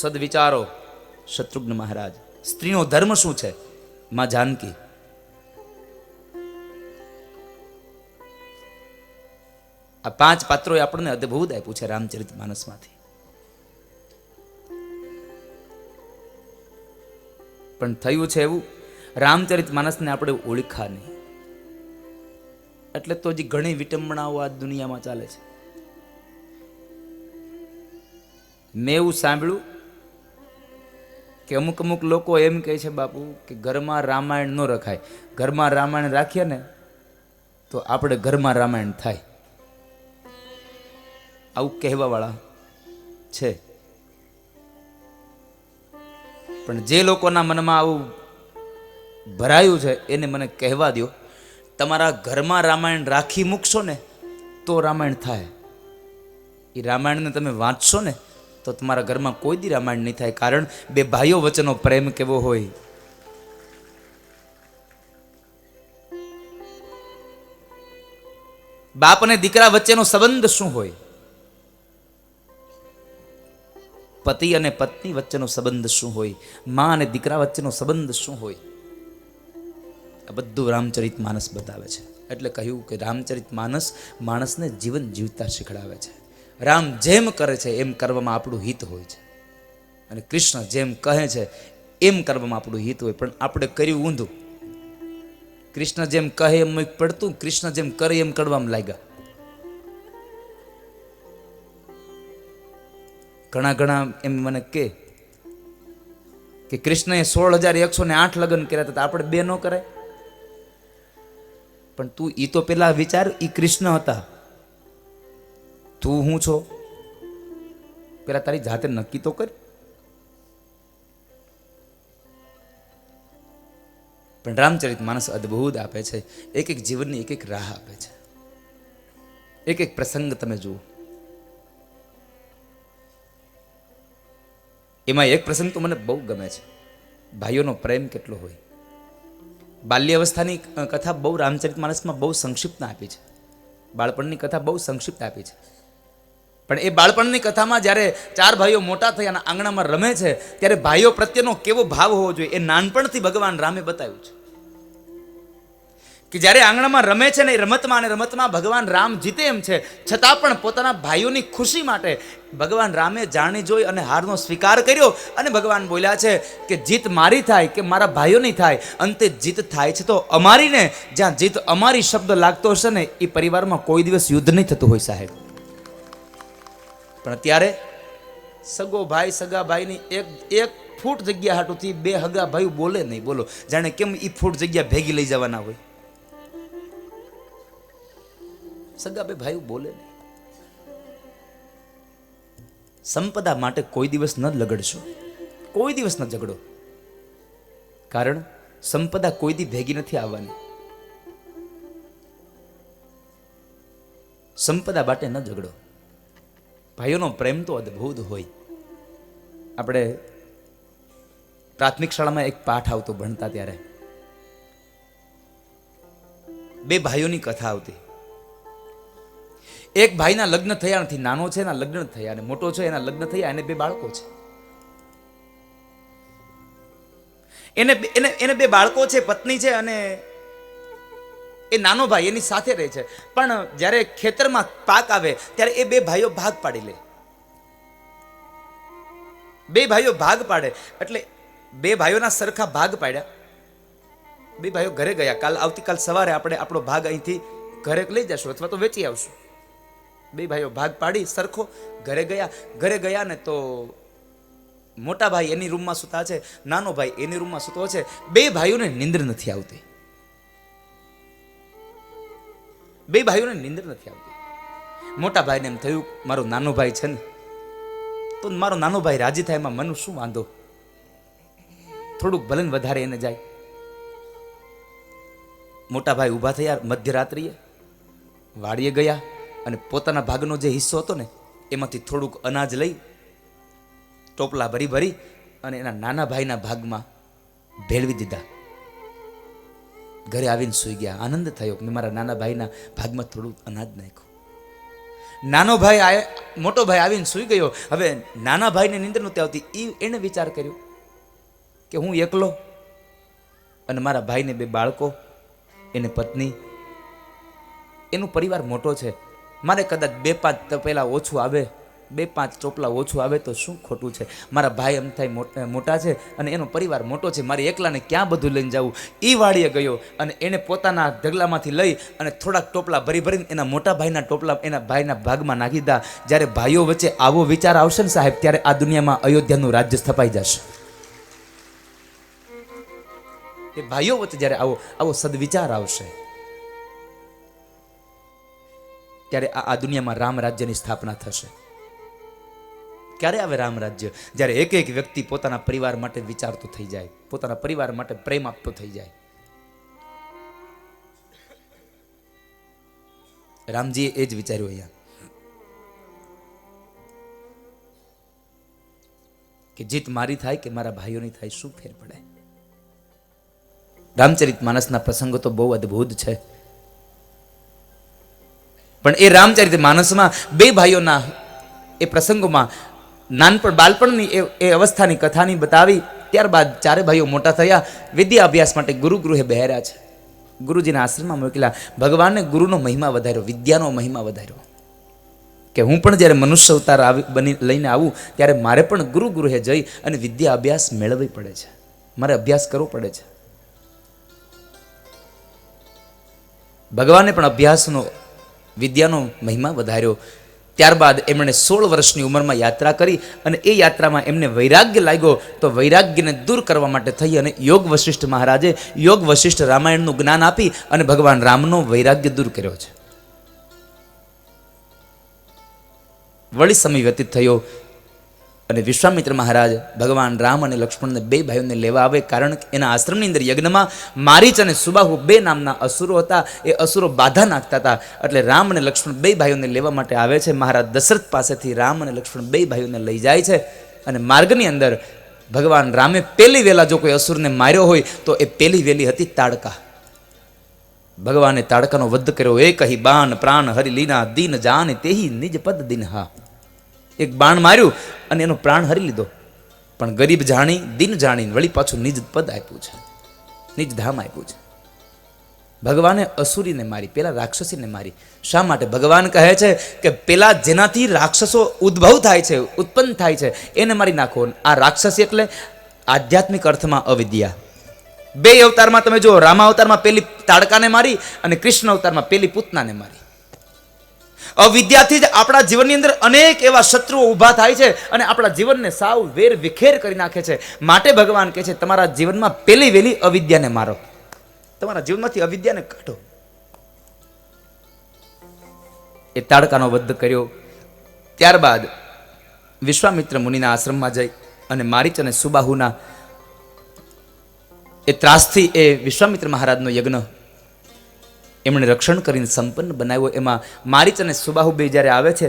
સદવિચારો શત્રુઘ્ન મહારાજ, સ્ત્રીનો ધર્મ શું છે માં જાનકી. આ પાંચ પાત્રોએ આપણને અદ્ભુત આપ્યું છે રામચરિત માનસમાંથી. પણ થયું છે એવું, રામચરિત માનસને આપણે ઓળખા નહીં એટલે તો હજી ઘણી વિટંબણાઓ આ દુનિયામાં ચાલે છે. મેં એવું સાંભળ્યું કે અમુક અમુક લોકો એમ કહે છે બાપુ કે ઘરમાં રામાયણ ન રખાય, ઘરમાં રામાયણ રાખીએ ને તો આપણે ઘરમાં રામાયણ થાય. આવું કહેવાવાળા છે. પણ જે લોકોના મનમાં આવું ભરાયું છે એને મને કહેવા દો, તમારા ઘરમાં રામાયણ રાખી મૂકશો ને તો રામાયણ થાય. એ રામાયણને તમે વાંચશો ને તો તમારા ઘરમાં કોઈ દી રામાયણ નહીં થાય. કારણ બે ભાઈઓ વચ્ચેનો પ્રેમ કેવો હોય. બાપ અને દીકરા વચ્ચેનો સંબંધ શું હોય, પતિ અને પત્ની વચ્ચેનો સંબંધ શું હોય, માં અને દીકરા વચ્ચેનો સંબંધ શું હોય, આ બધું રામચરિત માનસ બતાવે છે. એટલે કહ્યું કે રામચરિત માનસ માણસને જીવન જીવતા શીખડાવે છે. રામ જેમ કરે છે એમ કરવામાં આપણું હિત હોય છે, અને કૃષ્ણ જેમ કહે છે એમ કરવામાં આપણું હિત હોય. પણ આપણે કર્યું ઊંધું. કૃષ્ણ જેમ કહે એમ પડતું, કૃષ્ણ જેમ કરે એમ કરવામાં લાગ્યા. ઘણા એમ મને કે કૃષ્ણએ 16,108 લગ્ન કર્યા હતા, આપણે 2 ન કરાય. પણ તું ઈ તો પેલા વિચાર, ઈ કૃષ્ણ હતા, તું હું છો પેલા તારી જાતે નક્કી તો કર. પણ રામચરિત માનસ અદ્ભુત આપે છે. એક એક જીવનની એક એક રાહ આપે છે. એક એક પ્રસંગ તમે જુઓ. એમાં એક પ્રસંગ તો મને બહુ ગમે છે. ભાઈઓનો પ્રેમ કેટલો હોય. બાલ્ય અવસ્થાની કથા બહુ રામચરિત માનસમાં બહુ સંક્ષિપ્ત આપી છે. બાળપણની કથા બહુ સંક્ષિપ્ત આપી છે. પણ એ બાળપણની કથામાં જ્યારે 4 ભાઈઓ મોટા થયા અને આંગણામાં રમે છે, ત્યારે ભાઈઓ પ્રત્યેનો કેવો ભાવ હોવો જોઈએ એ નાનપણથી ભગવાન રામે બતાવ્યું છે. કે જ્યારે આંગણામાં રમે છે ને, એ રમતમાં અને રમતમાં ભગવાન રામ જીતે એમ છે, છતાં પણ પોતાના ભાઈઓની ખુશી માટે ભગવાન રામે જાણી જોઈ અને હારનો સ્વીકાર કર્યો. અને ભગવાન બોલ્યા છે કે જીત મારી થાય કે મારા ભાઈઓની થાય, અંતે જીત થાય છે તો અમારી ને. જ્યાં જીત અમારી શબ્દ લાગતો હશે ને, એ પરિવારમાં કોઈ દિવસ યુદ્ધ નહીં થતું હોય સાહેબ. પણ અત્યારે સગો ભાઈ સગા ભાઈની એક ફૂટ જગ્યા હાટુથી 2 હગા ભાઈ બોલે નહીં. બોલો, જાણે કેમ એ ફૂટ જગ્યા ભેગી લઈ જવાના હોય. સગા 2 ભાઈ બોલે નહીં. સંપદા માટે કોઈ દિવસ ન લગડશો, કોઈ દિવસ ન ઝઘડો. કારણ સંપદા કોઈ દી ભેગી નથી આવવાની. સંપદા માટે ન ઝઘડો. ભાઈઓનો પ્રેમ તો અદ્ભુત હોય. આપણે પ્રાથમિક શાળામાં એક પાઠ આવતો ભણતા ત્યારે 2 ભાઈઓની કથા આવતી. એક ભાઈના લગ્ન થયા નથી, નાનો છે એના લગ્ન થયા, અને મોટો છે એના લગ્ન થયા, એને 2 બાળકો છે. એને 2 બાળકો છે, પત્ની છે, અને એ નાનો ભાઈ એની સાથે રહે છે. પણ જ્યારે ખેતરમાં પાક આવે ત્યારે એ 2 ભાઈઓ ભાગ પાડી લે. 2 ભાઈઓ ભાગ પાડે એટલે 2 ભાઈઓના સરખા ભાગ પાડ્યા. 2 ભાઈઓ ઘરે ગયા. આવતીકાલ સવારે આપણે આપણો ભાગ અહીંથી ઘરે લઈ જશું અથવા તો વેચી આવશું. 2 ભાઈઓ ભાગ પાડી સરખો ઘરે ગયા ને તો મોટા ભાઈ એની રૂમમાં સૂતા છે, નાનો ભાઈ એની રૂમમાં સૂતો છે. 2 ભાઈઓને નિંદ્ર નથી આવતી. 2 ભાઈઓને નિંદ્ર નથી આવતી. મોટા ભાઈને એમ થયું મારો નાનો ભાઈ છે ને, તો મારો નાનો ભાઈ રાજી થાય એમાં મને શું વાંધો, થોડુંક ભલે વધારે એને જાય. મોટા ભાઈ ઊભા થયા મધ્યરાત્રિએ, વાડીએ ગયા અને પોતાના ભાગનો જે હિસ્સો હતો ને એમાંથી થોડુંક અનાજ લઈ ટોપલા ભરી અને એના નાના ભાઈના ભાગમાં ભેળવી દીધા. ઘરે આવીને સૂઈ ગયા. આનંદ થયો કે મારા નાના ભાઈના ભાગમાં થોડું અનાજ નાખ્યું. મોટો ભાઈ આવીને સૂઈ ગયો. હવે નાના ભાઈને નીંદર નહોતી આવતી. એને વિચાર કર્યો કે હું એકલો અને મારા ભાઈને 2 બાળકો, એને પત્ની, એનો પરિવાર મોટો છે. મારે કદાચ 2-5 તપેલા ઓછું આવે, 2-5 ચોપલા ઓછું આવે તો શું ખોટું છે. મારા ભાઈ એમ થાય મોટા છે અને એનો પરિવાર મોટો છે, મારે એકલાને ક્યાં બધું લઈને જવું. એ વાડીએ ગયો અને એને પોતાના ઢગલામાંથી લઈ અને થોડાક ટોપલા ભરીને એના મોટા ભાઈના ટોપલા એના ભાઈના ભાગમાં નાખી દીધા. જ્યારે ભાઈઓ વચ્ચે આવો વિચાર આવશે ને સાહેબ, ત્યારે આ દુનિયામાં અયોધ્યાનું રાજ્ય સ્થપાઈ જશે. એ ભાઈઓ વચ્ચે જ્યારે આવો સદવિચાર આવશે, ત્યારે આ દુનિયામાં રામ રાજ્યની સ્થાપના થશે. ક્યારે આવે રામ રાજ્ય? જ્યારે એક એક વ્યક્તિ પોતાના પરિવાર માટે વિચારતો થઈ જાય, પોતાના પરિવાર માટે પ્રેમ આપતો થઈ જાય. રામજીએ એ જ વિચાર્યું. અહીંયા કે જીત મારી થાય કે મારા ભાઈઓની થાય, શું ફેર પડે? રામચરિત માનસના પ્રસંગો તો બહુ અદ્ભુત છે, પણ એ રામચરિત માનસમાં બે ભાઈઓના એ પ્રસંગોમાં નાનપણ બાળપણની એ અવસ્થાની કથાની બતાવી. ત્યારબાદ ચારે ભાઈઓ મોટા થયા, વિદ્યા અભ્યાસ માટે ગુરુગૃહે બહેર્યા છે, ગુરુજીના આશ્રમમાં મોકલ્યા. ભગવાને ગુરુનો મહિમા વધાર્યો, વિદ્યાનો મહિમા વધાર્યો, કે હું પણ જ્યારે મનુષ્ય અવતાર બની લઈને આવું ત્યારે મારે પણ ગુરુગૃહે જઈ અને વિદ્યા અભ્યાસ મેળવવી પડે છે, મારે અભ્યાસ કરવો પડે છે. ભગવાને પણ અભ્યાસનો વિદ્યાનો મહિમા વધાર્યો. ત્યારબાદ એમણે 16 વર્ષની ઉંમરમાં યાત્રા કરી અને એ યાત્રામાં એમને વૈરાગ્ય લાગ્યો. તો વૈરાગ્યને દૂર કરવા માટે થઈ અને યોગ વશિષ્ઠ મહારાજે યોગ વશિષ્ઠ રામાયણનું જ્ઞાન આપી અને ભગવાન રામનો વૈરાગ્ય દૂર કર્યો છે. વળી સમય વ્યતીત થયો અને વિશ્વામિત્ર મહારાજ ભગવાન રામ અને લક્ષ્મણને બે ભાઈઓને લેવા આવે, કારણ કે એના આશ્રમની અંદર યજ્ઞમાં મારીચ અને સુબાહુ બે નામના અસુરો હતા. એ અસુરો બાધા નાખતા હતા, એટલે રામ અને લક્ષ્મણ બે ભાઈઓને લેવા માટે આવે છે. મહારાજ દશરથ પાસેથી રામ અને લક્ષ્મણ બે ભાઈઓને લઈ જાય છે અને માર્ગની અંદર ભગવાન રામે પહેલી વેલા જો કોઈ અસુરને માર્યો હોય તો એ પહેલી વેલી હતી તાડકા. ભગવાને તાડકાનો વધ કર્યો. એ કહી બાણ પ્રાણ હરી લીના, દીન જાન તેહી નિજ પદ દિન. હા, એક બાણ માર્યું અને એનો પ્રાણ હરી લીધો, પણ ગરીબ જાણી દિન જાણી વળી પાછું નિજ પદ આપ્યું છે, નિજ ધામ આપ્યું છે. ભગવાને અસુરીને મારી, પેલા રાક્ષસીને મારી. શા માટે? ભગવાન કહે છે કે પેલા જેનાથી રાક્ષસો ઉદ્ભવ થાય છે, ઉત્પન્ન થાય છે, એને મારી નાખો. આ રાક્ષસી એટલે આધ્યાત્મિક અર્થમાં અવિદ્યા. બે અવતારમાં તમે જો, રામા અવતારમાં પેલી તાડકાને મારી અને કૃષ્ણ અવતારમાં પેલી પૂતનાને મારી. અવિદ્યાથી જ આપણા જીવનની અંદર અનેક એવા શત્રુઓ ઊભા થાય છે અને આપણા જીવનને સાવ વેર વિખેર કરી નાખે છે. માટે ભગવાન કહે છે તમારા જીવનમાં પેલી વેલી અવિદ્યાને મારો, તમારા જીવનમાંથી અવિદ્યાને કાઢો. એ તાડકાનો વધ કર્યો. ત્યારબાદ વિશ્વામિત્ર મુનિના આશ્રમમાં જઈ અને મારીચ અને સુબાહુના એ ત્રાસથી એ વિશ્વામિત્ર મહારાજનો યજ્ઞ એમણે રક્ષણ કરીને સંપન્ન બનાવ્યો. એમાં મારીચ અને સુબાહુ બે જ્યારે આવે છે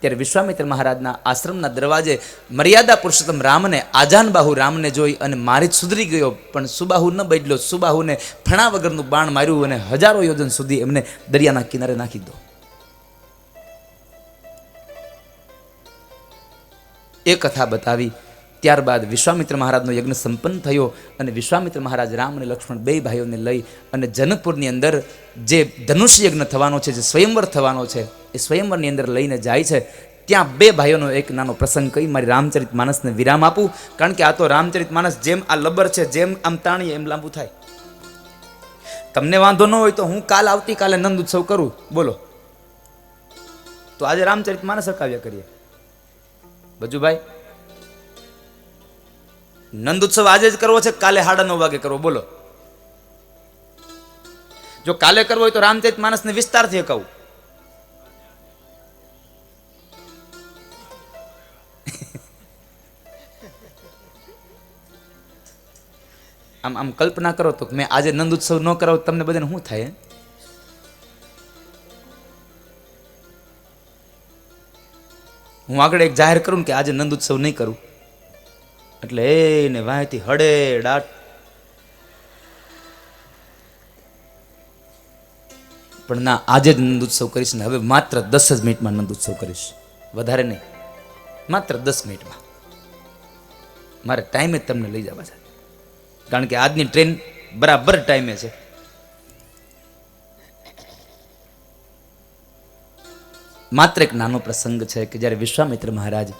ત્યારે વિશ્વામિત્ર મહારાજના આશ્રમના દરવાજે મર્યાદા પુરુષોત્તમ રામને, આજાનબાહુ રામને જોઈ અને મારીચ સુધરી ગયો, પણ સુબાહુ ન બદલ્યો. સુબાહુને ફણા વગરનું બાણ માર્યું અને હજારો યોજન સુધી એમને દરિયાના કિનારે નાખી દો. એ કથા બતાવી. ત્યારબાદ વિશ્વામિત્ર મહારાજનો યજ્ઞ સંપન્ન થયો અને વિશ્વામિત્ર મહારાજ રામ અને લક્ષ્મણ બે ભાઈઓને લઈ અને જનકપુરની અંદર જે ધનુષ્ય યજ્ઞ થવાનો છે, જે સ્વયંવર થવાનો છે, એ સ્વયંવરની અંદર લઈને જાય છે. ત્યાં બે ભાઈઓનો એક નાનો પ્રસંગ કહી મારી રામચરિત માનસને વિરામ આપું, કારણ કે આ તો રામચરિત માનસ જેમ આ લબર છે, જેમ આમ તાણીએ એમ લાંબુ થાય. તમને વાંધો ન હોય તો હું આવતીકાલે નંદ ઉત્સવ કરું, બોલો તો આજે રામચરિત માનસ હકાવ્યા કરીએ. બજુભાઈ, નંદ ઉત્સવ આજે જ કરવો છે, કાલે 9:30 વાગે કરવો, બોલો? જો કાલે કરવો હોય તો રામચરિત માનસને વિસ્તારથી કહું. આમ કલ્પના કરો તો મેં આજે નંદ ઉત્સવ ન કરાવ, તમને બધાને શું થાય? હું આગળ એક જાહેર કરું કે આજે નંદ ઉત્સવ નહીં કરું, એટલે એને વાંયથી હડે ડાટ. પણ ના, આજે જ નંદ ઉત્સવ કરીશ ને હવે માત્ર 10 જ મિનિટમાં નંદ ઉત્સવ કરીશ, વધારે નહીં, માત્ર 10 મિનિટમાં. મારે ટાઈમે જ તમને લઈ જવા છે, કારણ કે આજની ટ્રેન બરાબર ટાઈમે છે. માત્ર એક નાનો પ્રસંગ છે કે જ્યારે વિશ્વામિત્ર મહારાજ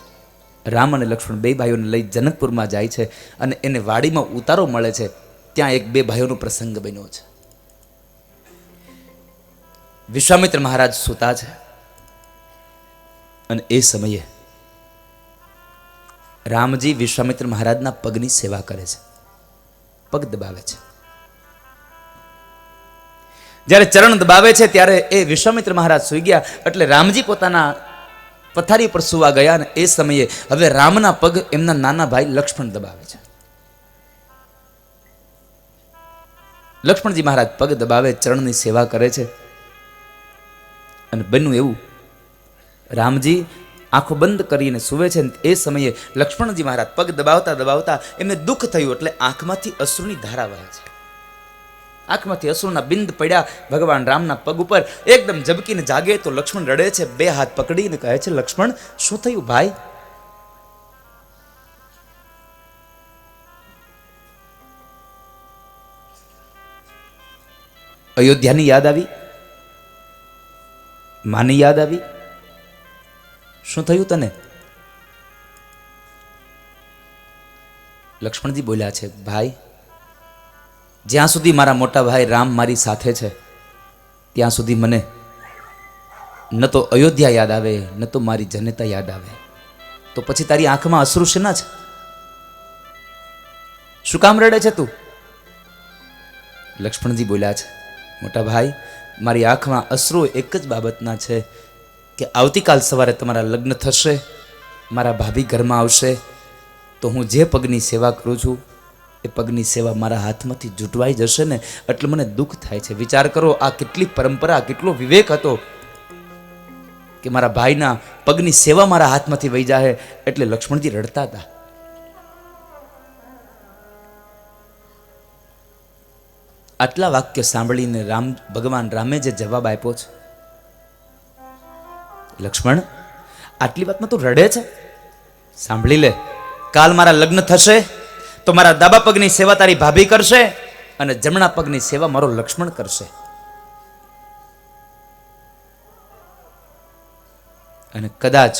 રામ અને લક્ષ્મણ બે ભાઈઓને લઈ જનકપુરમાં જાય છે અને એને વાડીમાં ઉતારો મળે છે, ત્યાં એક બે ભાઈઓનો પ્રસંગ બન્યો છે. વિશ્વામિત્ર મહારાજ સૂતા છે અને એ સમયે રામજી વિશ્વામિત્ર મહારાજના પગની સેવા કરે છે, પગ દબાવે છે. જ્યારે ચરણ દબાવે છે ત્યારે એ વિશ્વામિત્ર મહારાજ સૂઈ ગયા, એટલે રામજી પોતાના પથારી પર સુવા ગયા અને એ સમયે હવે રામના પગ એમના નાના ભાઈ લક્ષ્મણ દબાવે છે. લક્ષ્મણજી મહારાજ પગ દબાવે, ચરણની સેવા કરે છે અને બન્યું એવું, રામજી આંખો બંધ કરીને સૂવે છે ને એ સમયે લક્ષ્મણજી મહારાજ પગ દબાવતા દબાવતા એમને દુઃખ થયું એટલે આંખમાંથી અશ્રુની ધારા વહે છે. આંખમાંથી અશ્રુના બિંદ પડ્યા ભગવાન રામના પગ ઉપર. એકદમ ઝબકીને જાગે તો લક્ષ્મણ રડે છે, બે હાથ પકડીને કહે છે, લક્ષ્મણ શું થયું ભાઈ? અયોધ્યાની યાદ આવી, માની યાદ આવી. શું થયું તને? લક્ષ્મણજી બોલ્યા છે, ભાઈ જ્યાં સુધી મારા મોટા ભાઈ રામ મારી સાથે છે ત્યાં સુધી મને ન તો અયોધ્યા યાદ આવે ન તો મારી જનતા યાદ આવે. તો પછી તારી આંખમાં અશ્રુ શેના છે? શું કામ રડે છે તું? લક્ષ્મણજી બોલ્યા છે, મોટા ભાઈ મારી આંખમાં અશ્રુ એક જ બાબતના છે કે આવતીકાલ સવારે તમારા લગ્ન થશે, મારા ભાભી ઘરમાં આવશે તો હું જે પગની સેવા કરું છું એ પગની સેવા મારા હાથમાંથી જૂટવાઈ જશે ને એટલે મને દુઃખ થાય છે. વિચાર કરો આ કેટલી પરંપરા, કેટલો વિવેક હતો કે મારા ભાઈના પગની સેવા મારા હાથમાંથી વહી જાય. એટલે લક્ષ્મણજી રડતા હતા. આટલા વાક્ય સાંભળીને ભગવાન રામે જે જવાબ આપ્યો છે, લક્ષ્મણ આટલી વાતમાં તું રડે છે? સાંભળી લે, કાલ મારા લગ્ન થશે તો મારા ડાબા પગની સેવા તારી ભાભી કરશે અને જમણા પગની સેવા મારો લક્ષ્મણ કરશે. અને કદાચ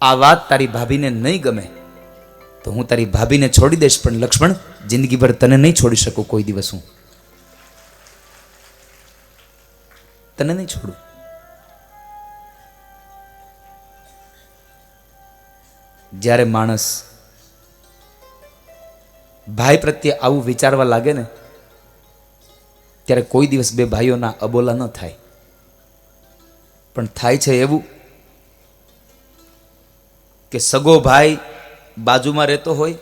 આ વાત તારી ભાભીને નહીં ગમે તો હું તારી ભાભીને છોડી દઈશ, પણ લક્ષ્મણ જિંદગીભર તને નહીં છોડી શકું. કોઈ દિવસ હું તને નહીં છોડું. જ્યારે માણસ ભાઈ પ્રત્યે આવું વિચારવા લાગે ને ત્યારે કોઈ દિવસ બે ભાઈઓના અબોલા ન થાય. પણ થાય છે એવું કે સગો ભાઈ બાજુમાં રહેતો હોય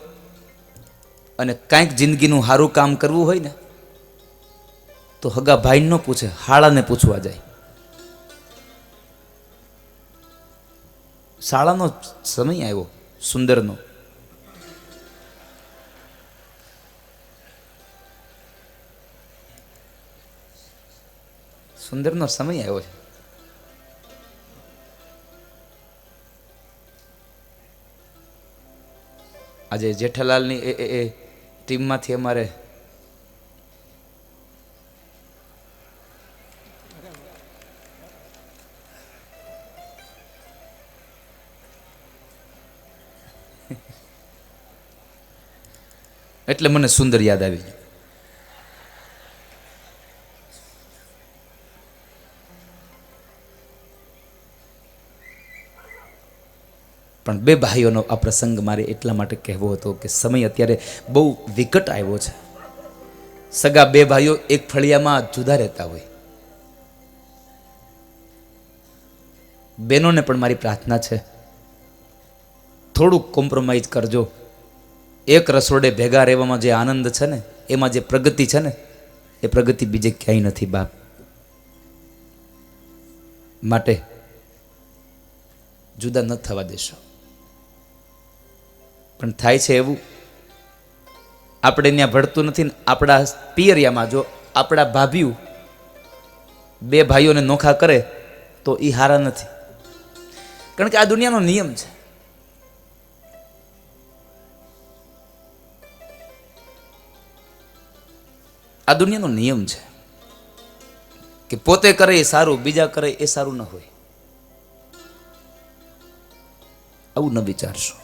અને કાંઈક જિંદગીનું સારું કામ કરવું હોય ને તો હગા ભાઈ ન પૂછે, હાળાને પૂછવા જાય. શાળાનો સમય આવ્યો સુંદરનો. સુંદરનો સમય આવ્યો છે. આજે જેઠાલાલની એ ટીમમાંથી અમારે એટલે મને સુંદર યાદ આવી ગયું. પણ બે ભાઈઓનો આ પ્રસંગ મારે એટલા માટે કહેવો હતો કે સમય અત્યારે બહુ વિકટ આવ્યો છે. સગા બે ભાઈઓ એક ફળિયામાં જુદા રહેતા હોય. બહેનોને પણ મારી પ્રાર્થના છે, થોડુંક કોમ્પ્રોમાઇઝ કરજો. એક રસોડે ભેગા રહેવામાં જે આનંદ છે ને, એમાં જે પ્રગતિ છે ને, એ પ્રગતિ બીજે ક્યાંય નથી બાપ. માટે જુદા ન થવા દેશો. પણ થાય છે એવું, આપણે ત્યાં ભળતું નથી ને આપણા પિયરિયામાં જો આપણા ભાભીઓ બે ભાઈઓને નોખા કરે તો એ હારા નથી. કારણ કે આ દુનિયાનો નિયમ છે. આ દુનિયાનો નિયમ છે કે પોતે કરે એ સારું, બીજા કરે એ સારું ન હોય. આવું ન વિચારશો.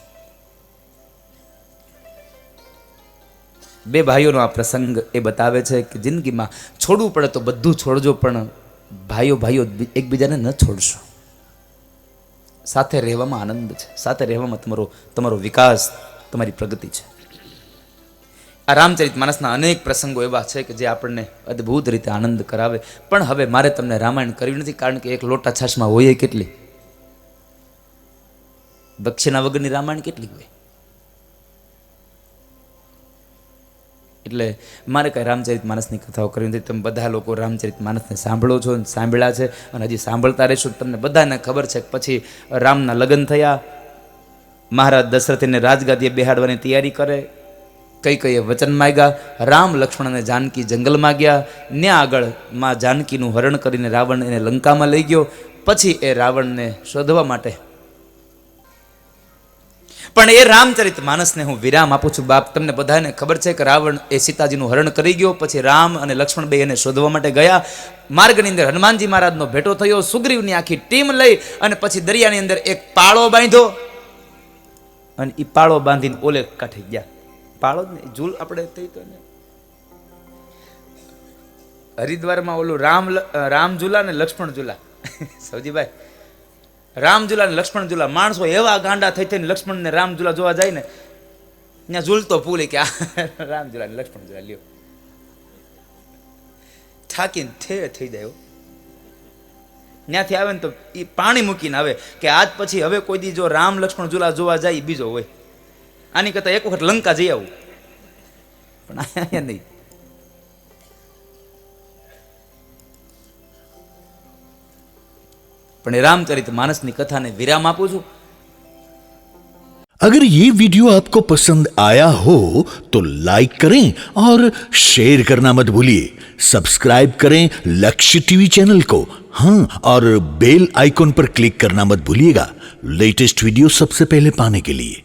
બે ભાઈઓનો આ પ્રસંગ એ બતાવે છે કે જિંદગીમાં છોડવું પડે તો બધું છોડજો, પણ ભાઈઓ ભાઈઓ એકબીજાને ન છોડશો. સાથે રહેવામાં આનંદ છે, સાથે રહેવામાં તમારો વિકાસ, તમારી પ્રગતિ છે. આ રામચરિત માનસના અનેક પ્રસંગો એવા છે કે જે આપણને અદ્ભુત રીતે આનંદ કરાવે. પણ હવે મારે તમને રામાયણ કરવી નથી, કારણ કે એક લોટા છાશમાં હોય કેટલી, દક્ષિણા વગરની રામાયણ કેટલી હોય. એટલે મારે કાંઈ રામચરિત માનસની કથાઓ કરવી નથી. તમે બધા લોકો રામચરિત માનસને સાંભળો છો, સાંભળ્યા છે અને હજી સાંભળતા રહેશો. તમને બધાને ખબર છે કે પછી રામના લગ્ન થયા, મહારાજ દશરથને રાજગાદીએ બેહાડવાની તૈયારી કરે, કઈ કઈએ વચન માગ્યા, રામ લક્ષ્મણ અને જાનકી જંગલમાં ગયા, ત્યાં આગળ માં જાનકીનું હરણ કરીને રાવણ એને લંકામાં લઈ ગયો. પછી એ રાવણને શોધવા માટે, પણ એ રામચરિત માનસને હું વિરામ આપું છું. બાપ, તમને બધાને ખબર છે કે રાવણ એ સીતાજીનું હરણ કરી ગયો. પછી રામ અને લક્ષ્મણ બે એને શોધવા માટે ગયા. માર્ગની અંદર હનુમાનજી મહારાજનો ભેટો થયો. સુગ્રીવની આખી ટીમ લઈ અને પછી દરિયાની અંદર એક પાળો બાંધ્યો અને એ પાળો બાંધીને ઓલે કાંઠે ગયા. પાળો જ ને ઝૂલ આપણે થઈ તો ને હરિદ્વારમાં ઓલું રામ ઝૂલા ને લક્ષ્મણ ઝૂલા. સૌજીભાઈ, રામ ઝૂલા ને લક્ષ્મણ ઝૂલા. માણસો એવા ગાંડા થઈ થઈને લક્ષ્મણ ને રામ ઝૂલા જોવા જાય ને, ત્યાં ઝૂલતો ભૂલે કે આ રામ ઝૂલા ને લક્ષ્મણ ઝૂલા લ્યો, થાકીને થઈ જાય. ત્યાંથી આવે ને તો એ પાણી મૂકીને આવે કે આજ પછી હવે કોઈ દી જો રામ લક્ષ્મણ ઝૂલા જોવા જાય બીજો હોય. આની કરતા એક વખત લંકા જઈ આવું, પણ અહીંયા નહીં. પણ એ રામચરિત માનસની કથાને વિરામ આપું છું. अगर ये वीडियो आपको पसंद आया हो तो लाइक करें और शेयर करना मत भूलिए. सब्सक्राइब करें लक्ष्य टीवी चैनल को. हाँ, और बेल आइकॉन पर क्लिक करना मत भूलिएगा लेटेस्ट वीडियो सबसे पहले पाने के लिए.